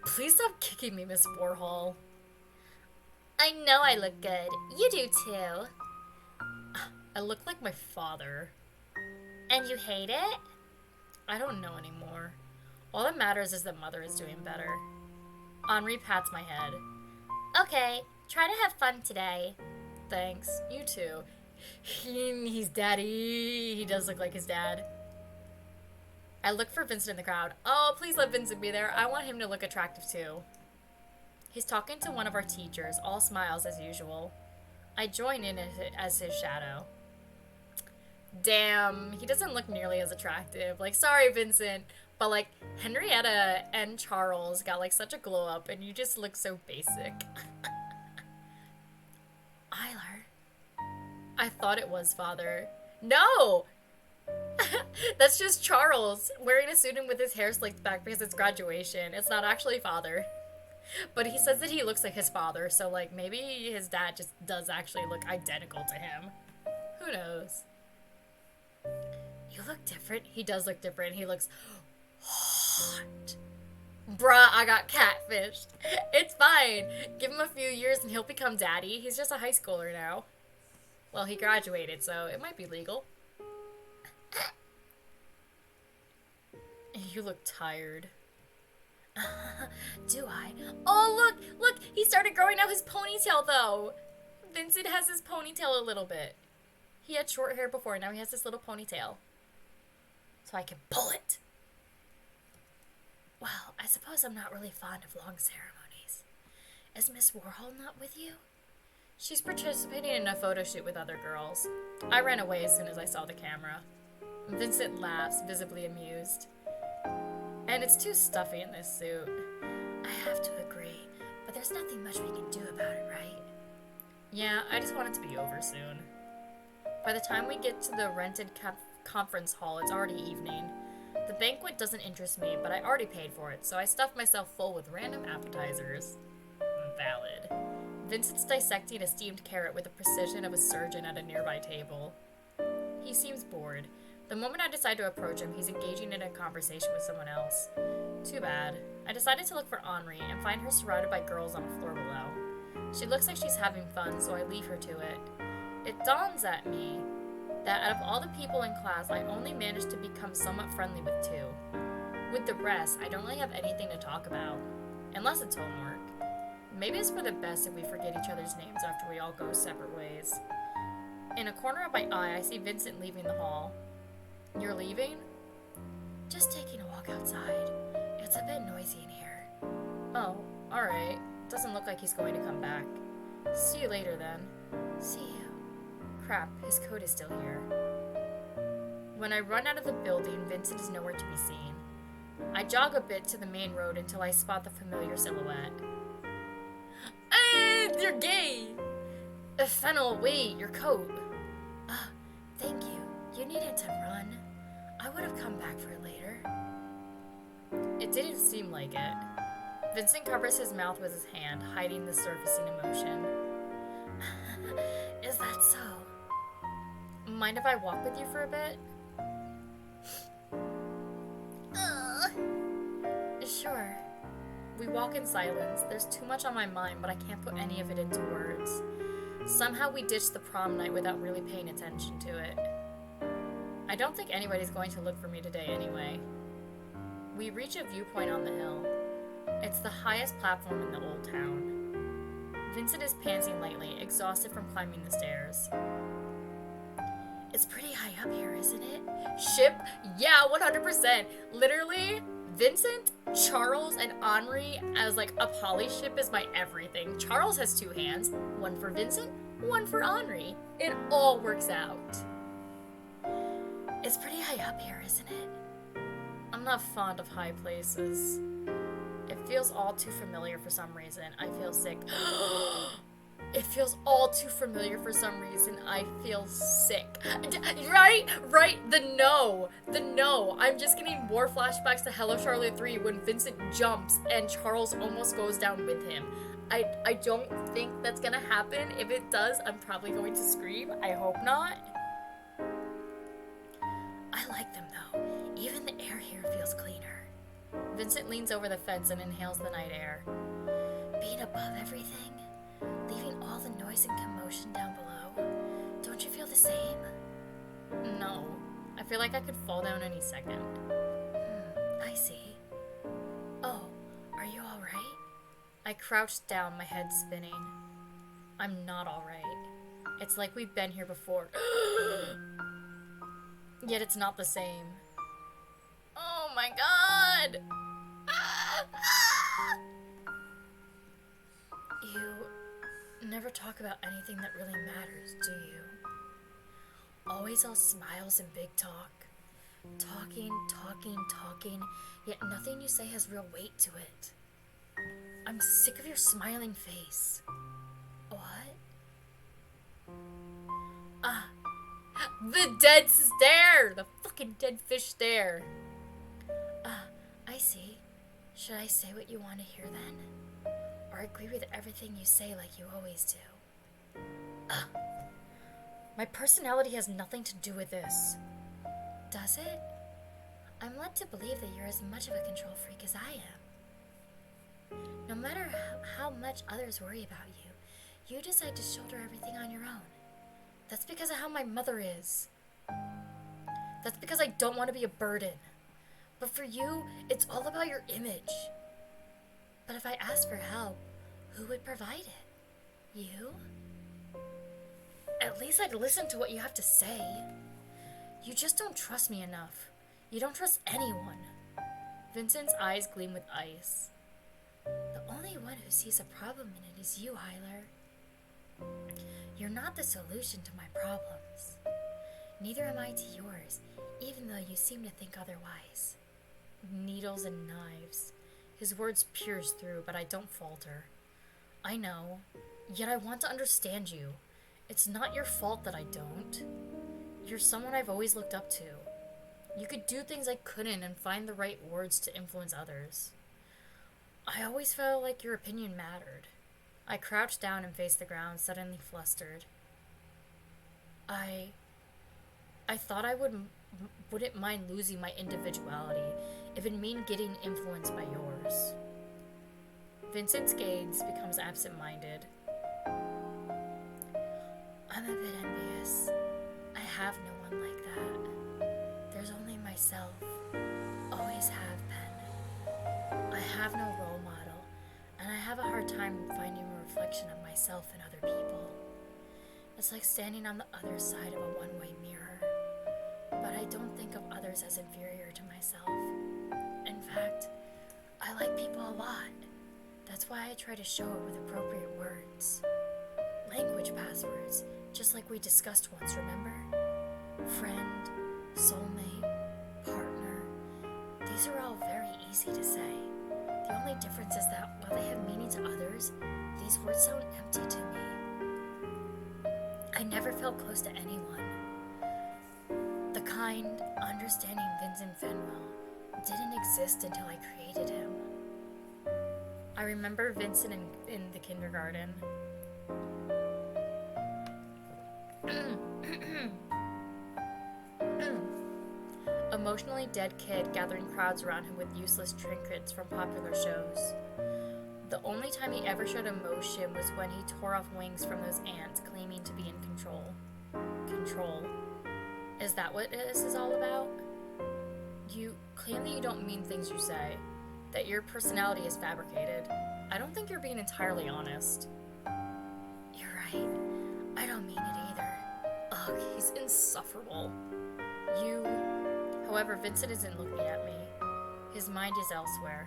Please stop kicking me, Miss Warhol. I know I look good. You do too. I look like my father. And you hate it? I don't know anymore. All that matters is that Mother is doing better. Henri pats my head. Okay, try to have fun today. Thanks, you too. He's Daddy. He does look like his dad. I look for Vincent in the crowd. Oh, please let Vincent be there. I want him to look attractive too. He's talking to one of our teachers, all smiles as usual. I join in as his shadow. Damn, he doesn't look nearly as attractive. Like, sorry, Vincent, but like, Henrietta and Charles got like such a glow up, and you just look so basic. Eiler. I thought it was Father. No! That's just Charles wearing a suit and with his hair slicked back because it's graduation. It's not actually Father. But he says that he looks like his father, so like maybe his dad just does actually look identical to him. Who knows? You look different. He does look different. He looks hot. Bruh, I got catfished. It's fine. Give him a few years and he'll become Daddy. He's just a high schooler now. Well, he graduated, so it might be legal. You look tired. Do I? Oh, look! He started growing out his ponytail, though. Vincent has his ponytail a little bit. He had short hair before, now he has this little ponytail. So I can pull it. Well, I suppose I'm not really fond of long ceremonies. Is Miss Warhol not with you? She's participating in a photo shoot with other girls. I ran away as soon as I saw the camera. Vincent laughs, visibly amused. And it's too stuffy in this suit. I have to agree, but there's nothing much we can do about it, right? Yeah, I just want it to be over soon. By the time we get to the rented conference hall, it's already evening. The banquet doesn't interest me, but I already paid for it, so I stuffed myself full with random appetizers. Valid. Vincent's dissecting a steamed carrot with the precision of a surgeon at a nearby table. He seems bored. The moment I decide to approach him, he's engaging in a conversation with someone else. Too bad. I decided to look for Henri and find her surrounded by girls on a floor below. She looks like she's having fun, so I leave her to it. It dawns at me that out of all the people in class, I only managed to become somewhat friendly with 2. With the rest, I don't really have anything to talk about. Unless it's homework. Maybe it's for the best if we forget each other's names after we all go separate ways. In a corner of my eye, I see Vincent leaving the hall. You're leaving? Just taking a walk outside. It's a bit noisy in here. Oh, alright. Doesn't look like he's going to come back. See you later then. See you. Crap, his coat is still here. When I run out of the building, Vincent is nowhere to be seen. I jog a bit to the main road until I spot the familiar silhouette. You're gay! Fennel, wait, your coat. Thank you. You needed to run. I would have come back for it later. It didn't seem like it. Vincent covers his mouth with his hand, hiding the surfacing emotion. Is that so? Mind if I walk with you for a bit? Sure. We walk in silence. There's too much on my mind, but I can't put any of it into words. Somehow we ditched the prom night without really paying attention to it. I don't think anybody's going to look for me today anyway. We reach a viewpoint on the hill. It's the highest platform in the old town. Vincent is panting lightly, exhausted from climbing the stairs. It's pretty high up here, isn't it? Ship? Yeah, 100%. Literally, Vincent, Charles, and Henri as like a poly ship is my everything. Charles has 2 hands, one for Vincent, one for Henri. It all works out. It's pretty high up here, isn't it? I'm not fond of high places. It feels all too familiar for some reason. I feel sick. It feels all too familiar for some reason. I feel sick. Right? The no. I'm just getting more flashbacks to Hello Charlotte 3 when Vincent jumps and Charles almost goes down with him. I don't think that's gonna happen. If it does, I'm probably going to scream. I hope not. I like them though. Even the air here feels cleaner. Vincent leans over the fence and inhales the night air. Being above everything, leaving all the noise and commotion down below, don't you feel the same? No. I feel like I could fall down any second. I see. Oh, are you alright? I crouched down, my head spinning. I'm not alright. It's like we've been here before. Yet it's not the same. Oh my god! You never talk about anything that really matters, do you? Always all smiles and big talk. Talking, yet nothing you say has real weight to it. I'm sick of your smiling face. What? The dead stare! The fucking dead fish stare. I see. Should I say what you want to hear then? Or agree with everything you say like you always do? My personality has nothing to do with this. Does it? I'm led to believe that you're as much of a control freak as I am. No matter how much others worry about you, you decide to shoulder everything on your own. That's because of how my mother is. That's because I don't want to be a burden. But for you, it's all about your image. But if I asked for help, who would provide it? You? At least I'd listen to what you have to say. You just don't trust me enough. You don't trust anyone. Vincent's eyes gleam with ice. The only one who sees a problem in it is you, Hyler. You're not the solution to my problems. Neither am I to yours, even though you seem to think otherwise. Needles and knives. His words pierce through, but I don't falter. I know, yet I want to understand you. It's not your fault that I don't. You're someone I've always looked up to. You could do things I couldn't and find the right words to influence others. I always felt like your opinion mattered. I crouched down and faced the ground, suddenly flustered. I thought I wouldn't mind losing my individuality if it meant getting influenced by yours. Vincent's gaze becomes absent-minded. I'm a bit envious. I have no one like that. There's only myself. Always have been. I have no role model, and I have a hard time finding a reflection of myself in other people. It's like standing on the other side of a one-way mirror. But but I don't think of others as inferior to myself. In fact, I like people a lot. That's why I try to show it with appropriate words. Language passwords, just like we discussed once, remember? Friend, soulmate, partner. These are all very easy to say. The only difference is that while they have meaning to others, these words sound empty to me. I never felt close to anyone. The kind, understanding Vincent Fenwell didn't exist until I created him. I remember Vincent in the kindergarten. Emotionally dead kid gathering crowds around him with useless trinkets from popular shows. The only time he ever showed emotion was when he tore off wings from those ants, claiming to be in control. Control. Is that what this is all about? You claim that you don't mean things you say, that your personality is fabricated. I don't think you're being entirely honest. You're right. I don't mean it either. Ugh, he's insufferable. However, Vincent isn't looking at me. His mind is elsewhere.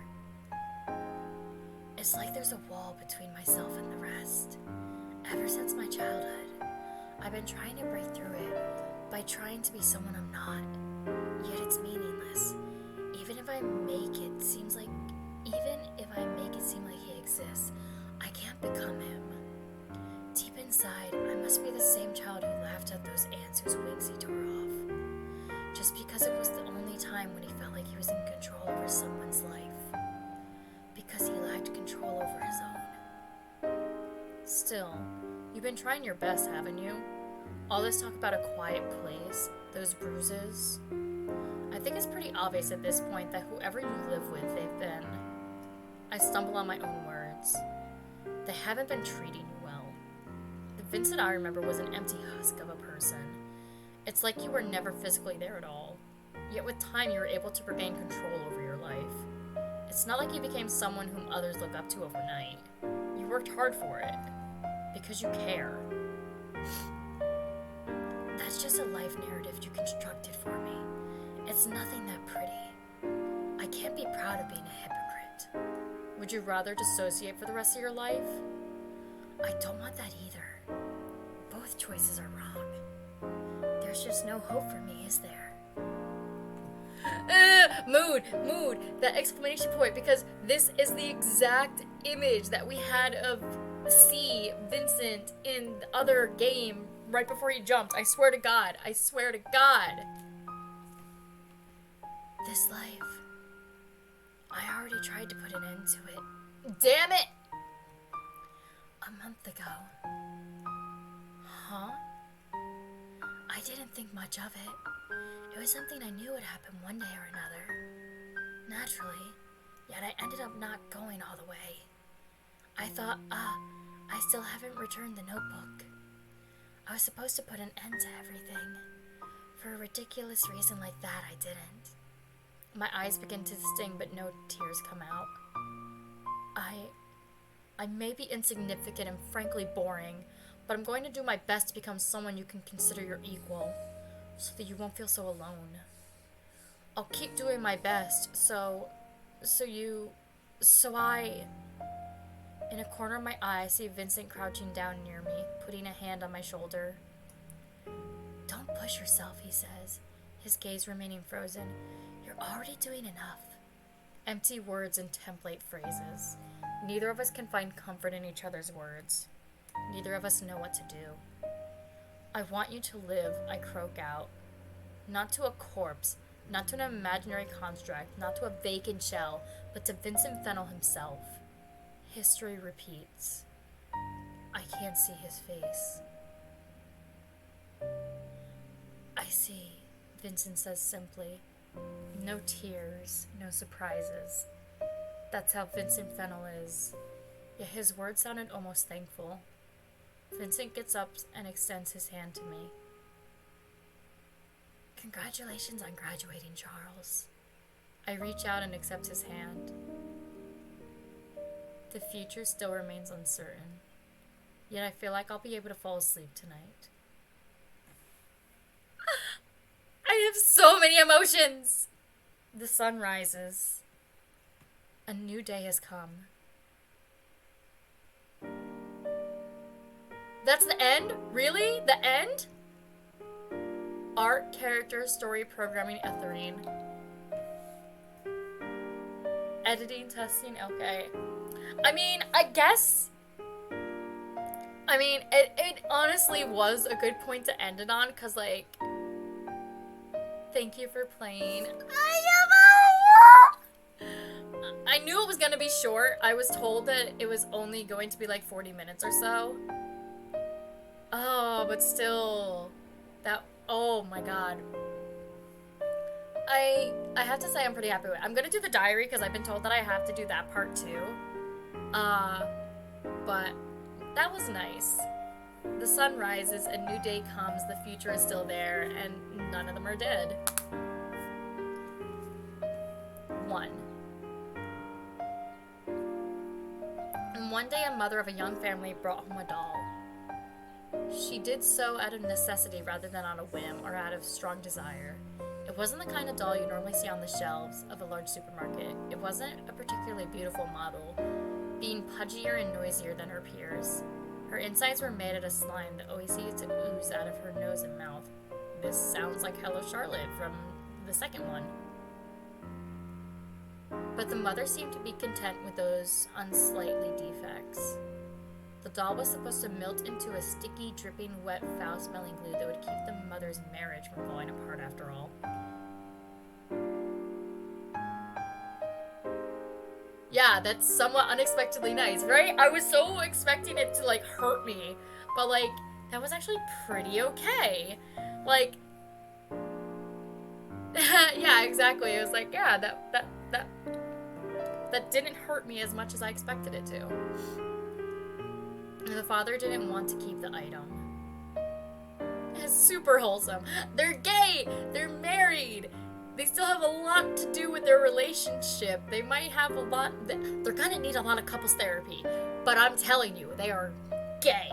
It's like there's a wall between myself and the rest. Ever since my childhood, I've been trying to break through it by trying to be someone I'm not. Yet it's meaningless. Even if I make it seem like he exists, I can't become him. Deep inside, I must be the same child who laughed at those ants whose wings he tore off. Just because it was the only time when he felt like he was in control over someone's life. Because he lacked control over his own. Still, you've been trying your best, haven't you? All this talk about a quiet place, those bruises. I think it's pretty obvious at this point that whoever you live with, they've been... I stumble on my own words. They haven't been treating you well. The Vincent I remember was an empty husk of a person. It's like you were never physically there at all. Yet with time you were able to regain control over your life. It's not like you became someone whom others look up to overnight. You worked hard for it. Because you care. That's just a life narrative you constructed for me. It's nothing that pretty. I can't be proud of being a hypocrite. Would you rather dissociate for the rest of your life? I don't want that either. Both choices are wrong. There's just no hope for me, is there? Mood, that exclamation point, because this is the exact image that we had of Vincent in the other game right before he jumped. I swear to God. This life, I already tried to put an end to it. Damn it! A month ago. Huh? I didn't think much of it. It was something I knew would happen one day or another. Naturally, yet I ended up not going all the way. I thought, I still haven't returned the notebook. I was supposed to put an end to everything. For a ridiculous reason like that, I didn't. My eyes begin to sting, but no tears come out. I may be insignificant and frankly boring, but I'm going to do my best to become someone you can consider your equal, so that you won't feel so alone. I'll keep doing my best, so I... In a corner of my eye, I see Vincent crouching down near me, putting a hand on my shoulder. Don't push yourself, he says, his gaze remaining frozen. You're already doing enough. Empty words and template phrases. Neither of us can find comfort in each other's words. Neither of us know what to do. I want you to live, I croak out. Not to a corpse, not to an imaginary construct, not to a vacant shell, but to Vincent Fennell himself. History repeats. I can't see his face. I see, Vincent says simply. No tears, no surprises. That's how Vincent Fennell is. Yet his words sounded almost thankful. Vincent gets up and extends his hand to me. Congratulations on graduating, Charles. I reach out and accept his hand. The future still remains uncertain, yet I feel like I'll be able to fall asleep tonight. I have so many emotions. The sun rises. A new day has come. That's the end? Really? The end? Art, character, story, programming, Etherine. Editing, testing, okay. I mean, it honestly was a good point to end it on, because, like, thank you for playing. I knew it was gonna be short. I was told that it was only going to be like 40 minutes or so. Oh, but still, oh my god. I have to say I'm pretty happy with it. I'm gonna do the diary because I've been told that I have to do that part too. But that was nice. The sun rises, a new day comes, the future is still there, and none of them are dead. 1. And one day a mother of a young family brought home a doll. She did so out of necessity rather than on a whim or out of strong desire. It wasn't the kind of doll you normally see on the shelves of a large supermarket. It wasn't a particularly beautiful model, being pudgier and noisier than her peers. Her insides were made out of slime that always seemed to ooze out of her nose and mouth. This sounds like Hello Charlotte from the second one. But the mother seemed to be content with those unsightly defects. The doll was supposed to melt into a sticky, dripping, wet, foul-smelling glue that would keep the mother's marriage from falling apart after all. Yeah, that's somewhat unexpectedly nice, right? I was so expecting it to, like, hurt me, but, like, that was actually pretty okay. Like, yeah, exactly. It was like, yeah, that didn't hurt me as much as I expected it to. And the father didn't want to keep the item. It's super wholesome. They're gay! They're married! They still have a lot to do with their relationship. They might have a lot... They're gonna need a lot of couples therapy. But I'm telling you, they are gay.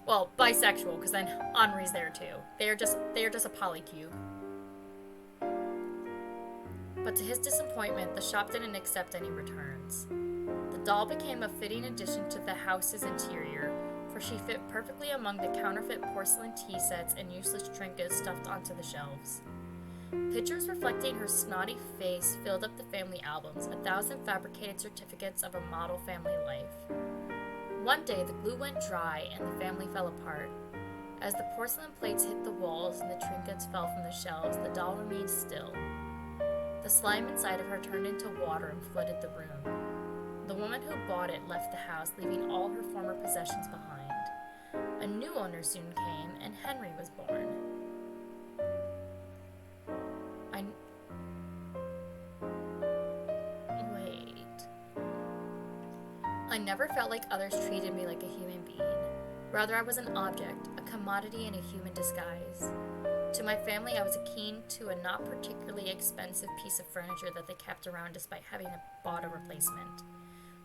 Well, bisexual, because then Henri's there too. They are just a polycube. But to his disappointment, the shop didn't accept any returns. The doll became a fitting addition to the house's interior, for she fit perfectly among the counterfeit porcelain tea sets and useless trinkets stuffed onto the shelves. Pictures reflecting her snotty face filled up the family albums, 1,000 fabricated certificates of a model family life. One day, the glue went dry and the family fell apart. As the porcelain plates hit the walls and the trinkets fell from the shelves, the doll remained still. The slime inside of her turned into water and flooded the room. The woman who bought it left the house, leaving all her former possessions behind. A new owner soon came, and Henry was born. I never felt like others treated me like a human being. Rather, I was an object, a commodity in a human disguise. To my family, I was akin to a not particularly expensive piece of furniture that they kept around despite having bought a replacement.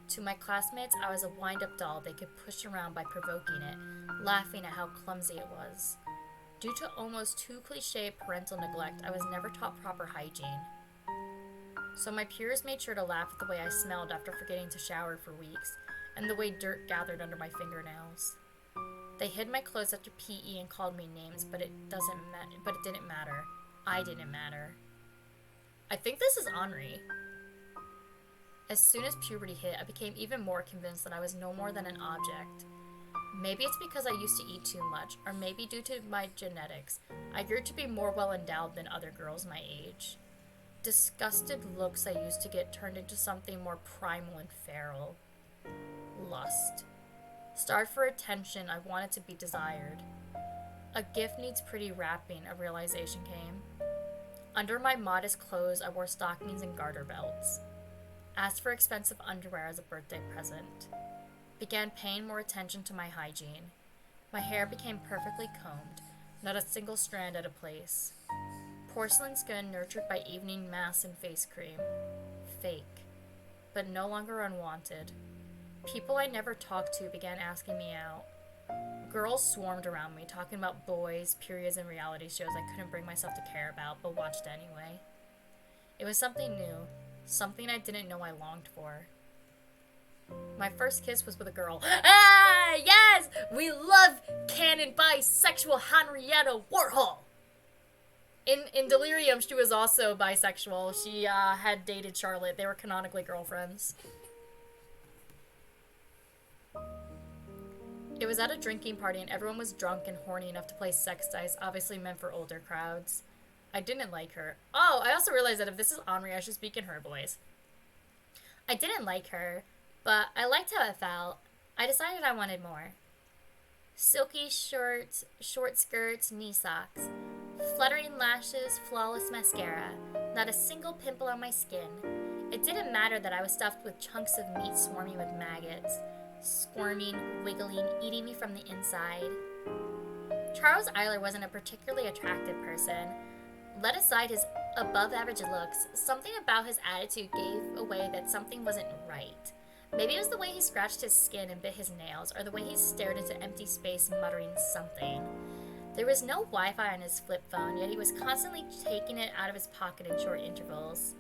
To my classmates, I was a wind-up doll they could push around by provoking it, laughing at how clumsy it was. Due to almost too cliché parental neglect, I was never taught proper hygiene. So my peers made sure to laugh at the way I smelled after forgetting to shower for weeks, and the way dirt gathered under my fingernails. They hid my clothes after PE and called me names, but it didn't matter. I didn't matter. I think this is Henri. As soon as puberty hit, I became even more convinced that I was no more than an object. Maybe it's because I used to eat too much, or maybe due to my genetics, I grew to be more well-endowed than other girls my age. Disgusted looks I used to get turned into something more primal and feral. Lust. Starved for attention, I wanted to be desired. A gift needs pretty wrapping, a realization came. Under my modest clothes, I wore stockings and garter belts. Asked for expensive underwear as a birthday present. Began paying more attention to my hygiene. My hair became perfectly combed, not a single strand out of place. Porcelain skin nurtured by evening masks and face cream. Fake, but no longer unwanted. People I never talked to began asking me out. Girls swarmed around me, talking about boys, periods, and reality shows I couldn't bring myself to care about, but watched anyway. It was something new, something I didn't know I longed for. My first kiss was with a girl. Ah, yes! We love canon bisexual Henrietta Warhol! In Delirium, she was also bisexual. She had dated Charlotte. They were canonically girlfriends. It was at a drinking party and everyone was drunk and horny enough to play sex dice, obviously meant for older crowds. I didn't like her. Oh, I also realized that if this is Henri, I should speak in her voice. I didn't like her, but I liked how it felt. I decided I wanted more. Silky shorts, short skirts, knee socks. Fluttering lashes, flawless mascara. Not a single pimple on my skin. It didn't matter that I was stuffed with chunks of meat swarming with maggots. Squirming, wiggling, eating me from the inside. Charles Eiler wasn't a particularly attractive person. Let aside his above-average looks, something about his attitude gave away that something wasn't right. Maybe it was the way he scratched his skin and bit his nails, or the way he stared into empty space muttering something. There was no Wi-Fi on his flip phone, yet he was constantly taking it out of his pocket in short intervals.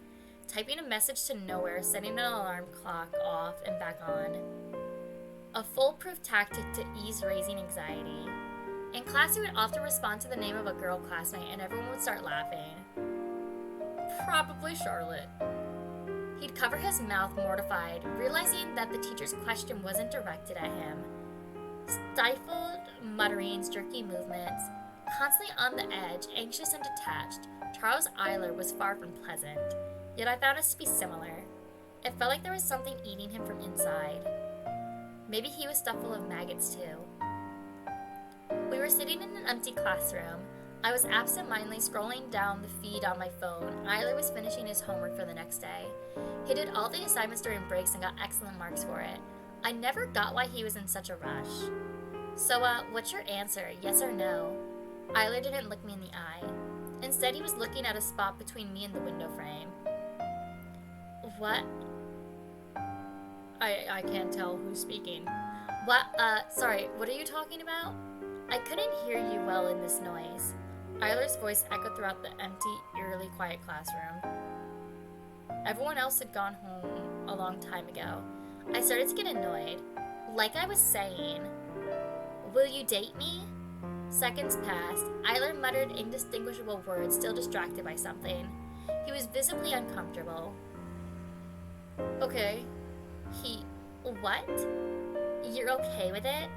Typing a message to nowhere, setting an alarm clock off and back on. A foolproof tactic to ease raising anxiety. In class, he would often respond to the name of a girl classmate and everyone would start laughing. Probably Charlotte. He'd cover his mouth, mortified, realizing that the teacher's question wasn't directed at him. Stifled mutterings, jerky movements, constantly on the edge, anxious and detached, Charles Eiler was far from pleasant, yet I found us to be similar. It felt like there was something eating him from inside. Maybe he was stuffed full of maggots too. We were sitting in an empty classroom. I was absent-mindedly scrolling down the feed on my phone. Eiler was finishing his homework for the next day. He did all the assignments during breaks and got excellent marks for it. I never got why he was in such a rush. So, what's your answer, yes or no? Eiler didn't look me in the eye. Instead, he was looking at a spot between me and the window frame. What? I can't tell who's speaking. What, sorry, what are you talking about? I couldn't hear you well in this noise. Eiler's voice echoed throughout the empty, eerily quiet classroom. Everyone else had gone home a long time ago. I started to get annoyed. Like I was saying, will you date me? Seconds passed. Eiler muttered indistinguishable words, still distracted by something. He was visibly uncomfortable. Okay. What? You're okay with it?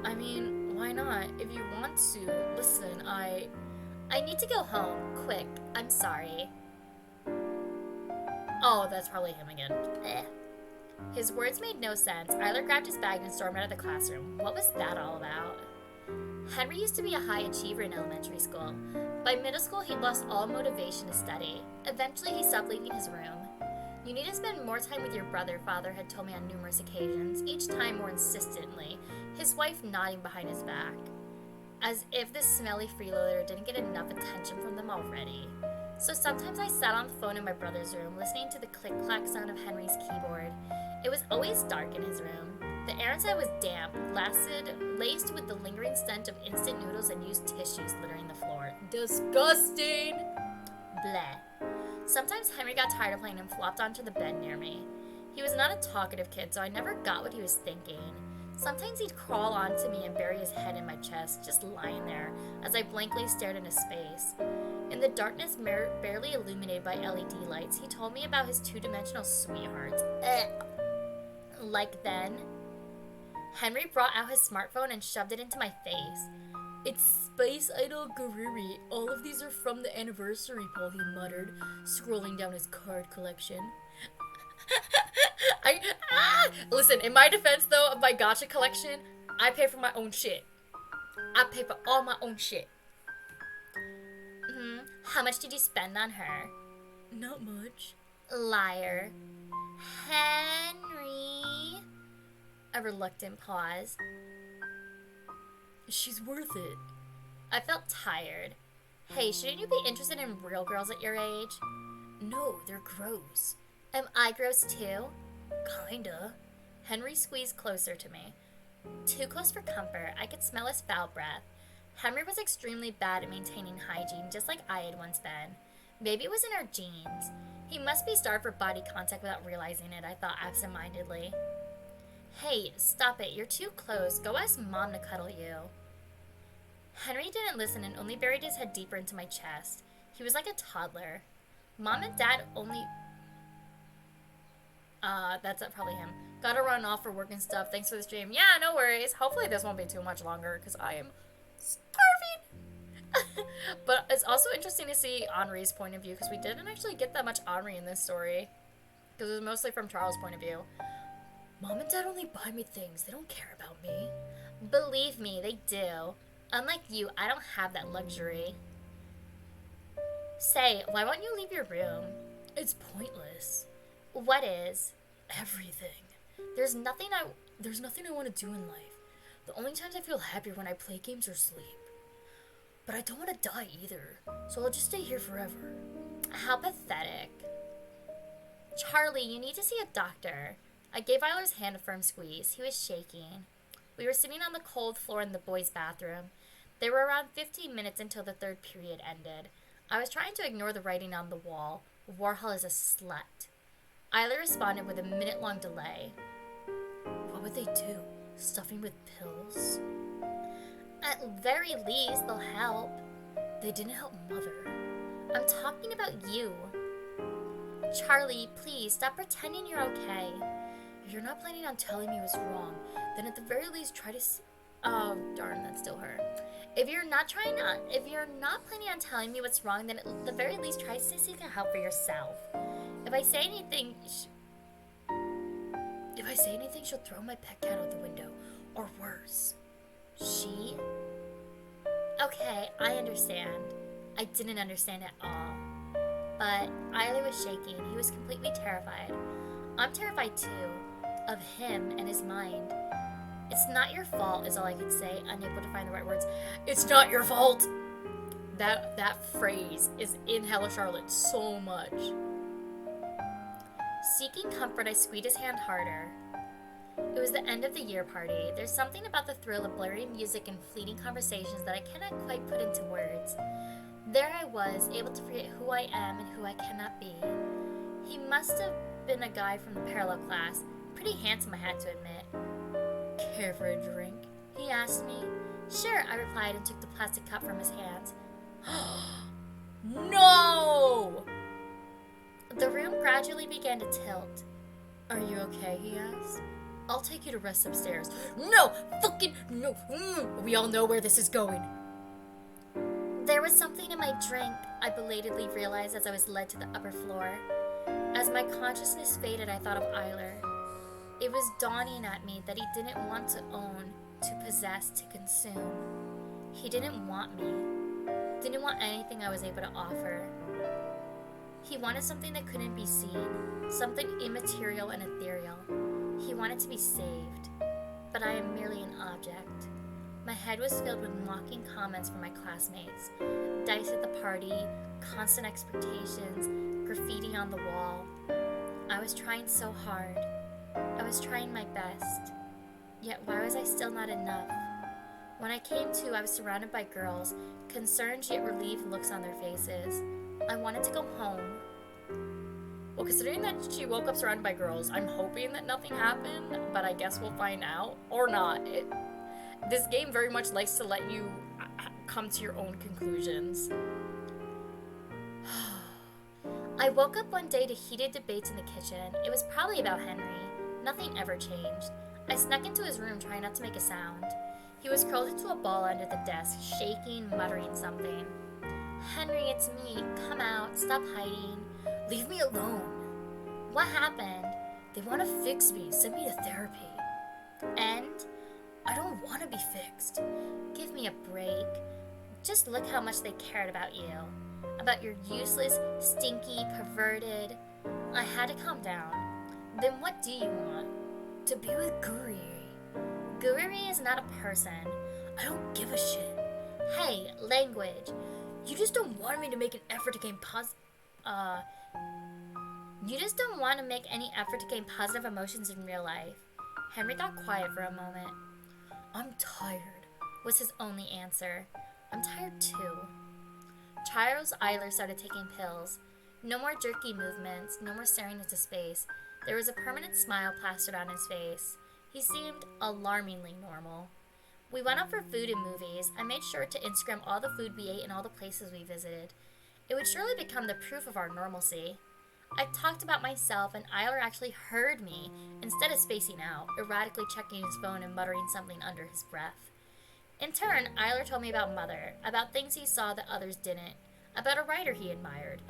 I mean, why not? If you want to. Listen, I need to go home. Quick. I'm sorry. Oh, that's probably him again. Eh. His words made no sense. Eiler grabbed his bag and stormed out of the classroom. What was that all about? Henry used to be a high achiever in elementary school. By middle school, he'd lost all motivation to study. Eventually, he stopped leaving his room. You need to spend more time with your brother, Father had told me on numerous occasions, each time more insistently, his wife nodding behind his back. As if this smelly freeloader didn't get enough attention from them already. So sometimes I sat on the phone in my brother's room, listening to the click-clack sound of Henry's keyboard. It was always dark in his room. The air inside was damp, laced with the lingering stench of instant noodles and used tissues littering the floor. Disgusting! Bleh. Sometimes Henry got tired of playing and flopped onto the bed near me. He was not a talkative kid, so I never got what he was thinking. Sometimes he'd crawl onto me and bury his head in my chest, just lying there, as I blankly stared into space. In the darkness barely illuminated by LED lights, he told me about his two-dimensional sweethearts. Like then, Henry brought out his smartphone and shoved it into my face. It's Space Idol Garuri. All of these are from the anniversary poll, he muttered, scrolling down his card collection. Listen, in my defense though, of my gacha collection, I pay for my own shit. I pay for all my own shit. How much did you spend on her? Not much. Liar. Henry. A reluctant pause. She's worth it. I felt tired. Hey, shouldn't you be interested in real girls at your age? No, they're gross. Am I gross too? Kinda. Henry squeezed closer to me. Too close for comfort, I could smell his foul breath. Henry was extremely bad at maintaining hygiene, just like I had once been. Maybe it was in our genes. He must be starved for body contact without realizing it, I thought absentmindedly. Hey, stop it, you're too close. Go ask Mom to cuddle you. Henry didn't listen and only buried his head deeper into my chest. He was like a toddler. Mom and Dad only... that's probably him. Gotta run off for work and stuff. Thanks for the stream. Yeah, no worries. Hopefully this won't be too much longer, because I am starving. But it's also interesting to see Henri's point of view, because we didn't actually get that much Henri in this story. Because it was mostly from Charles' point of view. Mom and Dad only buy me things. They don't care about me. Believe me, they do. Unlike you, I don't have that luxury. Say, why won't you leave your room? It's pointless. What is? Everything. There's nothing I want to do in life. The only times I feel happy are when I play games or sleep. But I don't want to die either, so I'll just stay here forever. How pathetic. Charlie, you need to see a doctor. I gave Eiler's hand a firm squeeze. He was shaking. We were sitting on the cold floor in the boys' bathroom. There were around 15 minutes until the third period ended. I was trying to ignore the writing on the wall. Warhol is a slut. Eiler responded with a minute-long delay. What would they do? Stuff me with pills? At very least, they'll help. They didn't help Mother. I'm talking about you. Charlie, please, stop pretending you're okay. If you're not planning on telling me what's wrong, then at the very least try to oh, darn, that's still her. If you're not planning on telling me what's wrong, then at the very least try to seek help for yourself. If I say anything, she'll throw my pet cat out the window, or worse. She? Okay, I understand. I didn't understand at all. But Eiler was shaking. He was completely terrified. I'm terrified too, of him and his mind. It's not your fault, is all I could say, unable to find the right words. It's not your fault! That phrase is in Hello Charlotte so much. Seeking comfort, I squeezed his hand harder. It was the end of the year party. There's something about the thrill of blurry music and fleeting conversations that I cannot quite put into words. There I was, able to forget who I am and who I cannot be. He must have been a guy from the parallel class. Pretty handsome, I had to admit. Care for a drink? He asked me. Sure, I replied and took the plastic cup from his hands. No! The room gradually began to tilt. Are you okay? He asked. I'll take you to rest upstairs. No! Fucking no! We all know where this is going. There was something in my drink, I belatedly realized as I was led to the upper floor. As my consciousness faded, I thought of Eiler. It was dawning at me that he didn't want to own, to possess, to consume. He didn't want me. Didn't want anything I was able to offer. He wanted something that couldn't be seen, something immaterial and ethereal. He wanted to be saved, but I am merely an object. My head was filled with mocking comments from my classmates, dice at the party, constant expectations, graffiti on the wall. I was trying so hard. I was trying my best. Yet why was I still not enough? When I came to, I was surrounded by girls, concerned yet relieved looks on their faces. I wanted to go home. Well, considering that she woke up surrounded by girls, I'm hoping that nothing happened, but I guess we'll find out. Or not. This game very much likes to let you come to your own conclusions. I woke up one day to heated debates in the kitchen. It was probably about Henry. Nothing ever changed. I snuck into his room trying not to make a sound. He was curled into a ball under the desk, shaking, muttering something. Henry, it's me. Come out. Stop hiding. Leave me alone. What happened? They want to fix me. Send me to therapy. And I don't want to be fixed. Give me a break. Just look how much they cared about you. About your useless, stinky, perverted... I had to calm down. Then what do you want? To be with Guri. Guri is not a person. I don't give a shit. Hey, language. You just don't want me to make an effort to gain You just don't want to make any effort to gain positive emotions in real life. Henry got quiet for a moment. I'm tired, was his only answer. I'm tired too. Charles Eiler started taking pills. No more jerky movements, no more staring into space. There was a permanent smile plastered on his face. He seemed alarmingly normal. We went out for food and movies. I made sure to Instagram all the food we ate and all the places we visited. It would surely become the proof of our normalcy. I talked about myself, and Eiler actually heard me, instead of spacing out, erratically checking his phone and muttering something under his breath. In turn, Eiler told me about Mother, about things he saw that others didn't, about a writer he admired.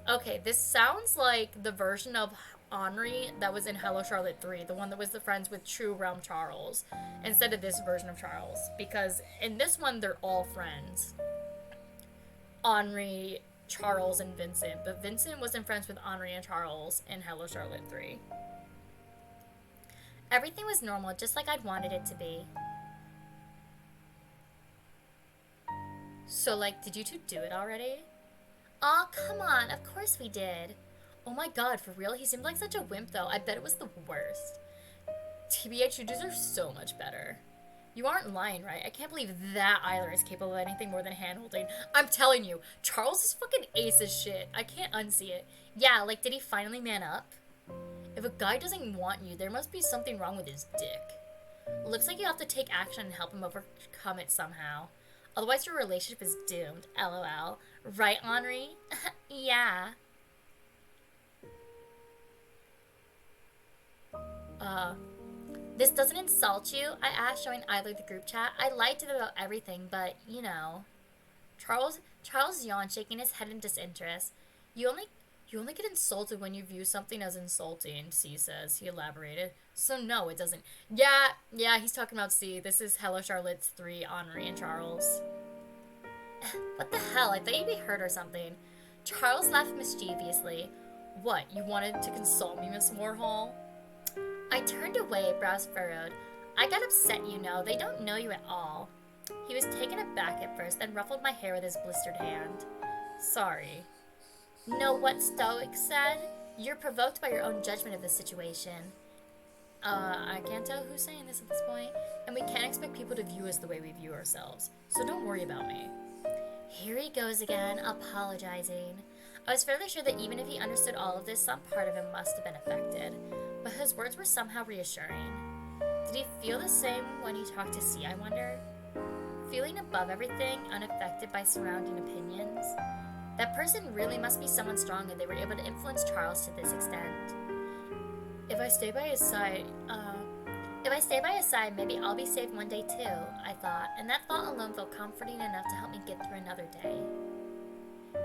Okay, this sounds like the version of Henri that was in Hello Charlotte 3, the one that was the friends with True Realm Charles, instead of this version of Charles, because in this one they're all friends. Henri, Charles, and Vincent, but Vincent wasn't friends with Henri and Charles in Hello Charlotte 3. Everything was normal, just like I'd wanted it to be. So, like, did you two do it already? Aw, come on, of course we did. Oh my god, for real? He seemed like such a wimp, though. I bet it was the worst. TBH, you deserve so much better. You aren't lying, right? I can't believe that Eiler is capable of anything more than hand-holding. I'm telling you, Charles is fucking ace as shit. I can't unsee it. Yeah, like, did he finally man up? If a guy doesn't want you, there must be something wrong with his dick. Looks like you have to take action and help him overcome it somehow. Otherwise, your relationship is doomed. LOL. Right, Henri? Yeah. This doesn't insult you? I asked, showing Eiler the group chat. I lied to them about everything, but, you know. Charles yawned, shaking his head in disinterest. You only get insulted when you view something as insulting, C says. He elaborated. So no, it doesn't. Yeah, he's talking about C. This is Hello Charlotte's 3, Henri and Charles. What the hell? I thought you'd be hurt or something. Charles laughed mischievously. What, you wanted to console me, Miss Warhol? I turned away, brows furrowed. I got upset, you know. They don't know you at all. He was taken aback at first, then ruffled my hair with his blistered hand. Sorry. Know what Stoic said? You're provoked by your own judgment of the situation. I can't tell who's saying this at this point, and we can't expect people to view us the way we view ourselves, so don't worry about me. Here he goes again, apologizing. I was fairly sure that even if he understood all of this, some part of him must have been affected, but his words were somehow reassuring. Did he feel the same when he talked to C, I wonder? Feeling above everything, unaffected by surrounding opinions? That person really must be someone strong, and they were able to influence Charles to this extent. If I stay by his side, maybe I'll be saved one day too, I thought, and that thought alone felt comforting enough to help me get through another day.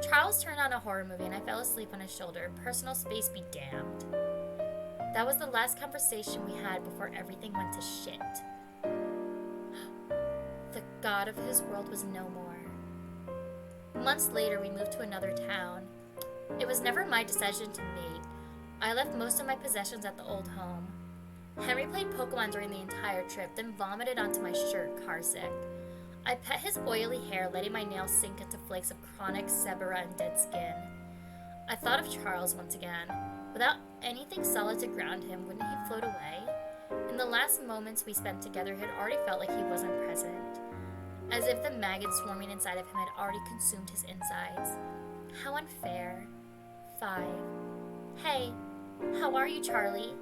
Charles turned on a horror movie and I fell asleep on his shoulder. Personal space be damned. That was the last conversation we had before everything went to shit. The god of his world was no more. Months later, we moved to another town. It was never my decision to mate. I left most of my possessions at the old home. Henry played Pokemon during the entire trip, then vomited onto my shirt, carsick. I pet his oily hair, letting my nails sink into flakes of chronic sebera and dead skin. I thought of Charles once again. Without anything solid to ground him, wouldn't he float away? In the last moments we spent together, it had already felt like he wasn't present. As if the maggots swarming inside of him had already consumed his insides. How unfair. 5. Hey, how are you, Charlie?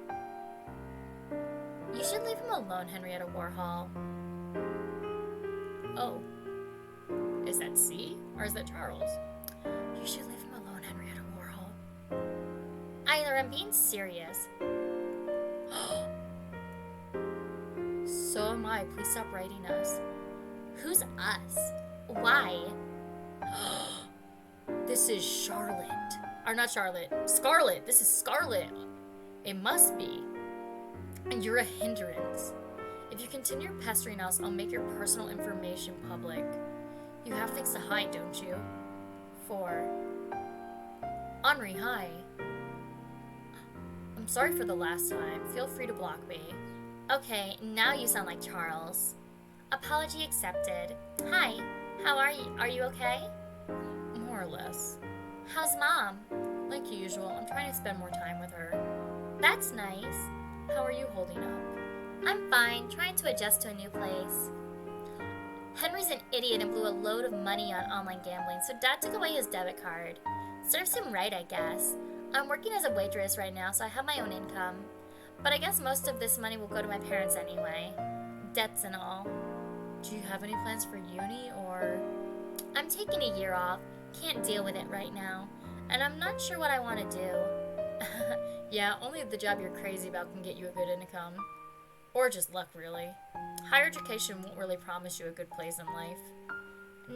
You should leave him alone, Henrietta Warhol. Oh. Is that C? Or is that Charles? You should leave him alone, Henrietta Warhol. Eiler, I'm being serious. So am I. Please stop writing us. Who's us? Why? This is Charlotte. Or not Charlotte. Scarlet. This is Scarlet. It must be. And you're a hindrance. If you continue pestering us, I'll make your personal information public. You have things to hide, don't you? 4. Henri, hi. I'm sorry for the last time. Feel free to block me. Okay, now you sound like Charles. Apology accepted. Hi, how are you? Are you okay? More or less. How's Mom? Like usual, I'm trying to spend more time with her. That's nice. How are you holding up? I'm fine, trying to adjust to a new place. Henry's an idiot and blew a load of money on online gambling, so Dad took away his debit card. Serves him right, I guess. I'm working as a waitress right now, so I have my own income. But I guess most of this money will go to my parents anyway. Debts and all. Do you have any plans for uni, or...? I'm taking a year off. Can't deal with it right now. And I'm not sure what I want to do. Yeah, only the job you're crazy about can get you a good income. Or just luck, really. Higher education won't really promise you a good place in life.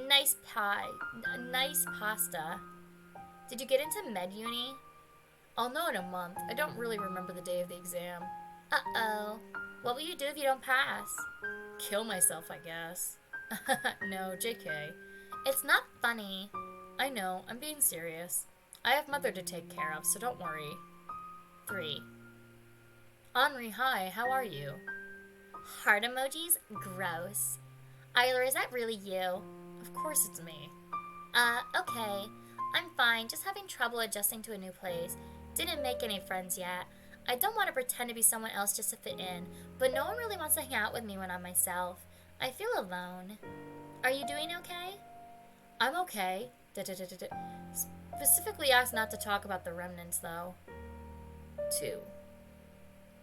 Nice pie. Nice pasta. Did you get into med uni? I'll know in a month. I don't really remember the day of the exam. Uh-oh. What will you do if you don't pass? Kill myself, I guess. No, JK. It's not funny. I know, I'm being serious. I have Mother to take care of, so don't worry. 3. Henri, hi, how are you? Heart emojis? Gross. Eiler, is that really you? Of course it's me. Okay. I'm fine, just having trouble adjusting to a new place. Didn't make any friends yet. I don't want to pretend to be someone else just to fit in, but no one really wants to hang out with me when I'm myself. I feel alone. Are you doing okay? I'm okay. Specifically asked not to talk about the remnants, though. 2.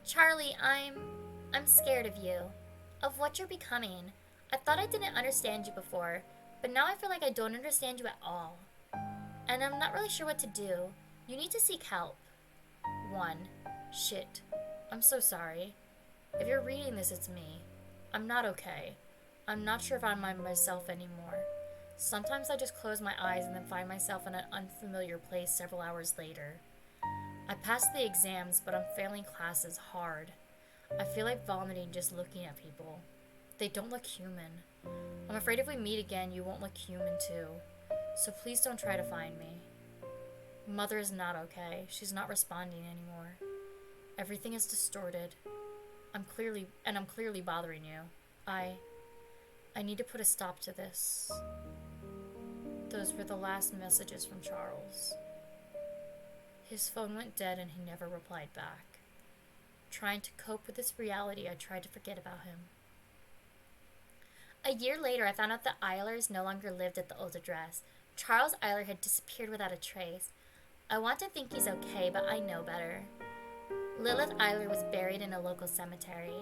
Charlie, I'm scared of you. Of what you're becoming. I thought I didn't understand you before, but now I feel like I don't understand you at all. And I'm not really sure what to do. You need to seek help. 1. Shit. I'm so sorry. If you're reading this, it's me. I'm not okay. I'm not sure if I'm myself anymore. Sometimes I just close my eyes and then find myself in an unfamiliar place several hours later. I passed the exams, but I'm failing classes hard. I feel like vomiting just looking at people. They don't look human. I'm afraid if we meet again, you won't look human too. So please don't try to find me. Mother is not okay. She's not responding anymore. Everything is distorted. I'm clearly bothering you. I need to put a stop to this. Those were the last messages from Charles. His phone went dead and he never replied back. Trying to cope with this reality, I tried to forget about him. A year later, I found out that Eilers no longer lived at the old address. Charles Eiler had disappeared without a trace. I want to think he's okay, but I know better. Lilith Eiler was buried in a local cemetery.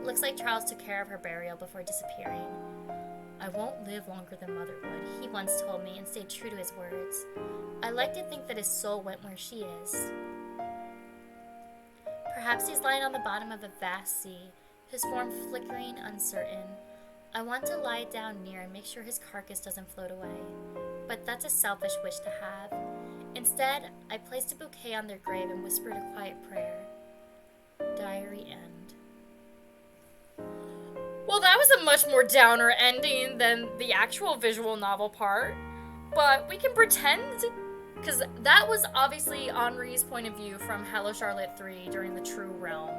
Looks like Charles took care of her burial before disappearing. I won't live longer than Mother would. He once told me and stayed true to his words. I like to think that his soul went where she is. Perhaps he's lying on the bottom of a vast sea, his form flickering, uncertain. I want to lie down near and make sure his carcass doesn't float away. But that's a selfish wish to have. Instead, I placed a bouquet on their grave and whispered a quiet prayer. Diary end. Well, that was a much more downer ending than the actual visual novel part. But we can pretend, because that was obviously Henri's point of view from Hello Charlotte 3 during the True Realm,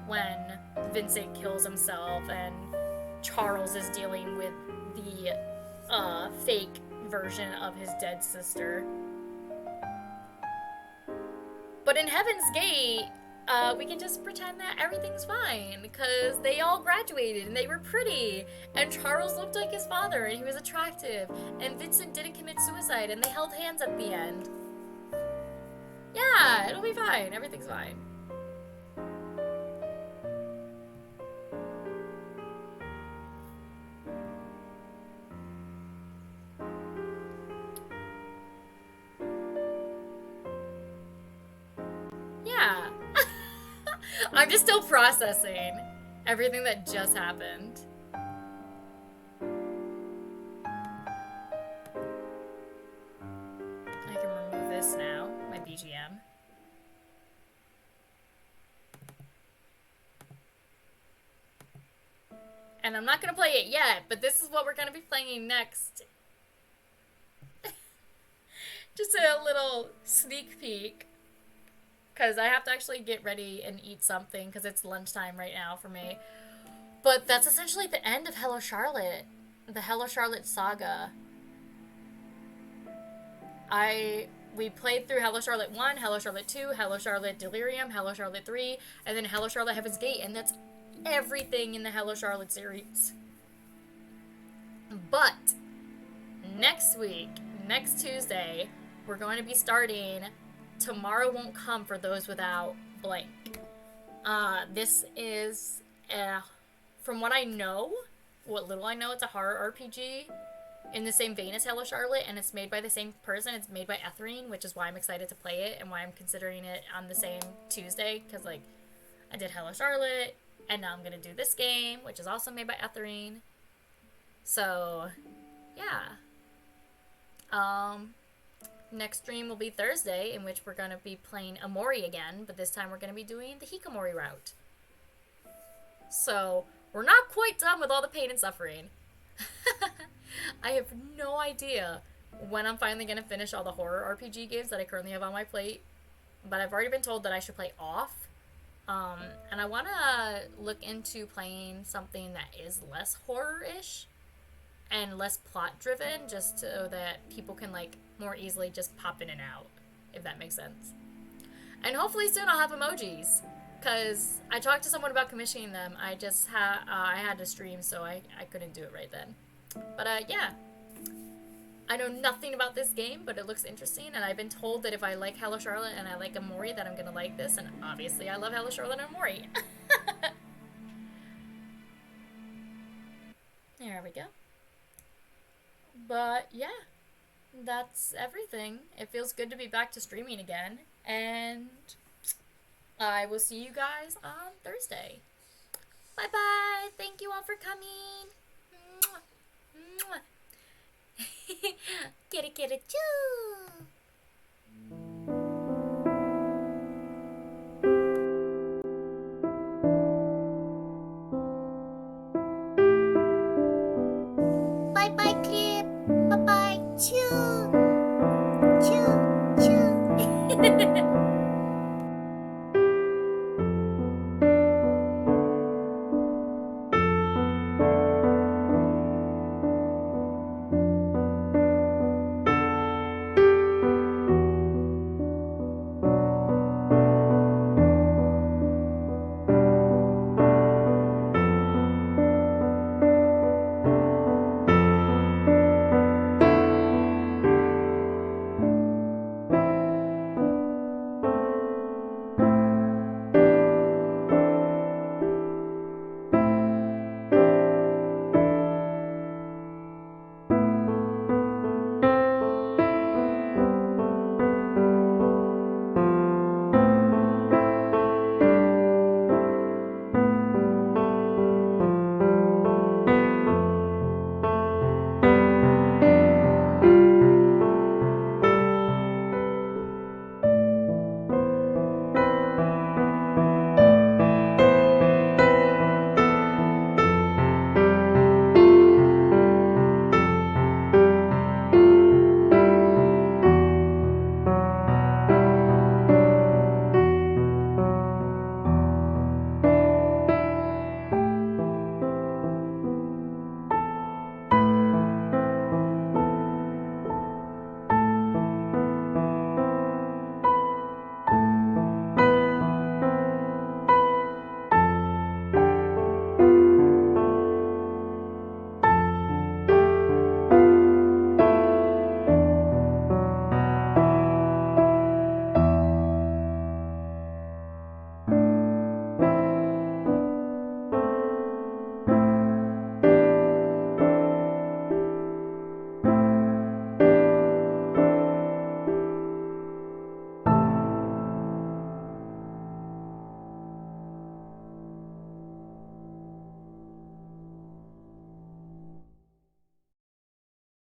when Vincent kills himself and Charles is dealing with the fake version of his dead sister. But in Heaven's Gate, we can just pretend that everything's fine, because they all graduated and they were pretty, and Charles looked like his father and he was attractive, and Vincent didn't commit suicide and they held hands at the end. Yeah, it'll be fine. Everything's fine. Yeah. I'm just still processing everything that just happened. I can remove this now, my BGM. And I'm not going to play it yet, but this is what we're going to be playing next. Just a little sneak peek. Because I have to actually get ready and eat something, because it's lunchtime right now for me. But that's essentially the end of Hello Charlotte. The Hello Charlotte saga. We played through Hello Charlotte 1, Hello Charlotte 2, Hello Charlotte Delirium, Hello Charlotte 3, and then Hello Charlotte Heaven's Gate, and that's everything in the Hello Charlotte series. But next week, next Tuesday, we're going to be starting Tomorrow Won't Come for Those Without Blank. This is, from what I know, what little I know, it's a horror RPG in the same vein as Hello Charlotte, and it's made by the same person. It's made by Etherine, which is why I'm excited to play it and why I'm considering it on the same Tuesday, because, like, I did Hello Charlotte, and now I'm going to do this game, which is also made by Etherine. So, yeah. Next stream will be Thursday, in which we're going to be playing Amori again, but this time we're going to be doing the Hikomori route. So, we're not quite done with all the pain and suffering. I have no idea when I'm finally going to finish all the horror RPG games that I currently have on my plate, but I've already been told that I should play off. And I want to look into playing something that is less horror-ish and less plot-driven, just so that people can, like, more easily just pop in and out, if that makes sense. And hopefully soon I'll have emojis, because I talked to someone about commissioning them. I just I had to stream, so I couldn't do it right then. But, yeah. I know nothing about this game, but it looks interesting, and I've been told that if I like Hello Charlotte and I like Amori, that I'm going to like this, and obviously I love Hello Charlotte and Amori. There we go. But, yeah. That's everything. It feels good to be back to streaming again, and I will see you guys on Thursday. Bye-bye! Thank you all for coming! Mwah. Mwah. Get it, choo!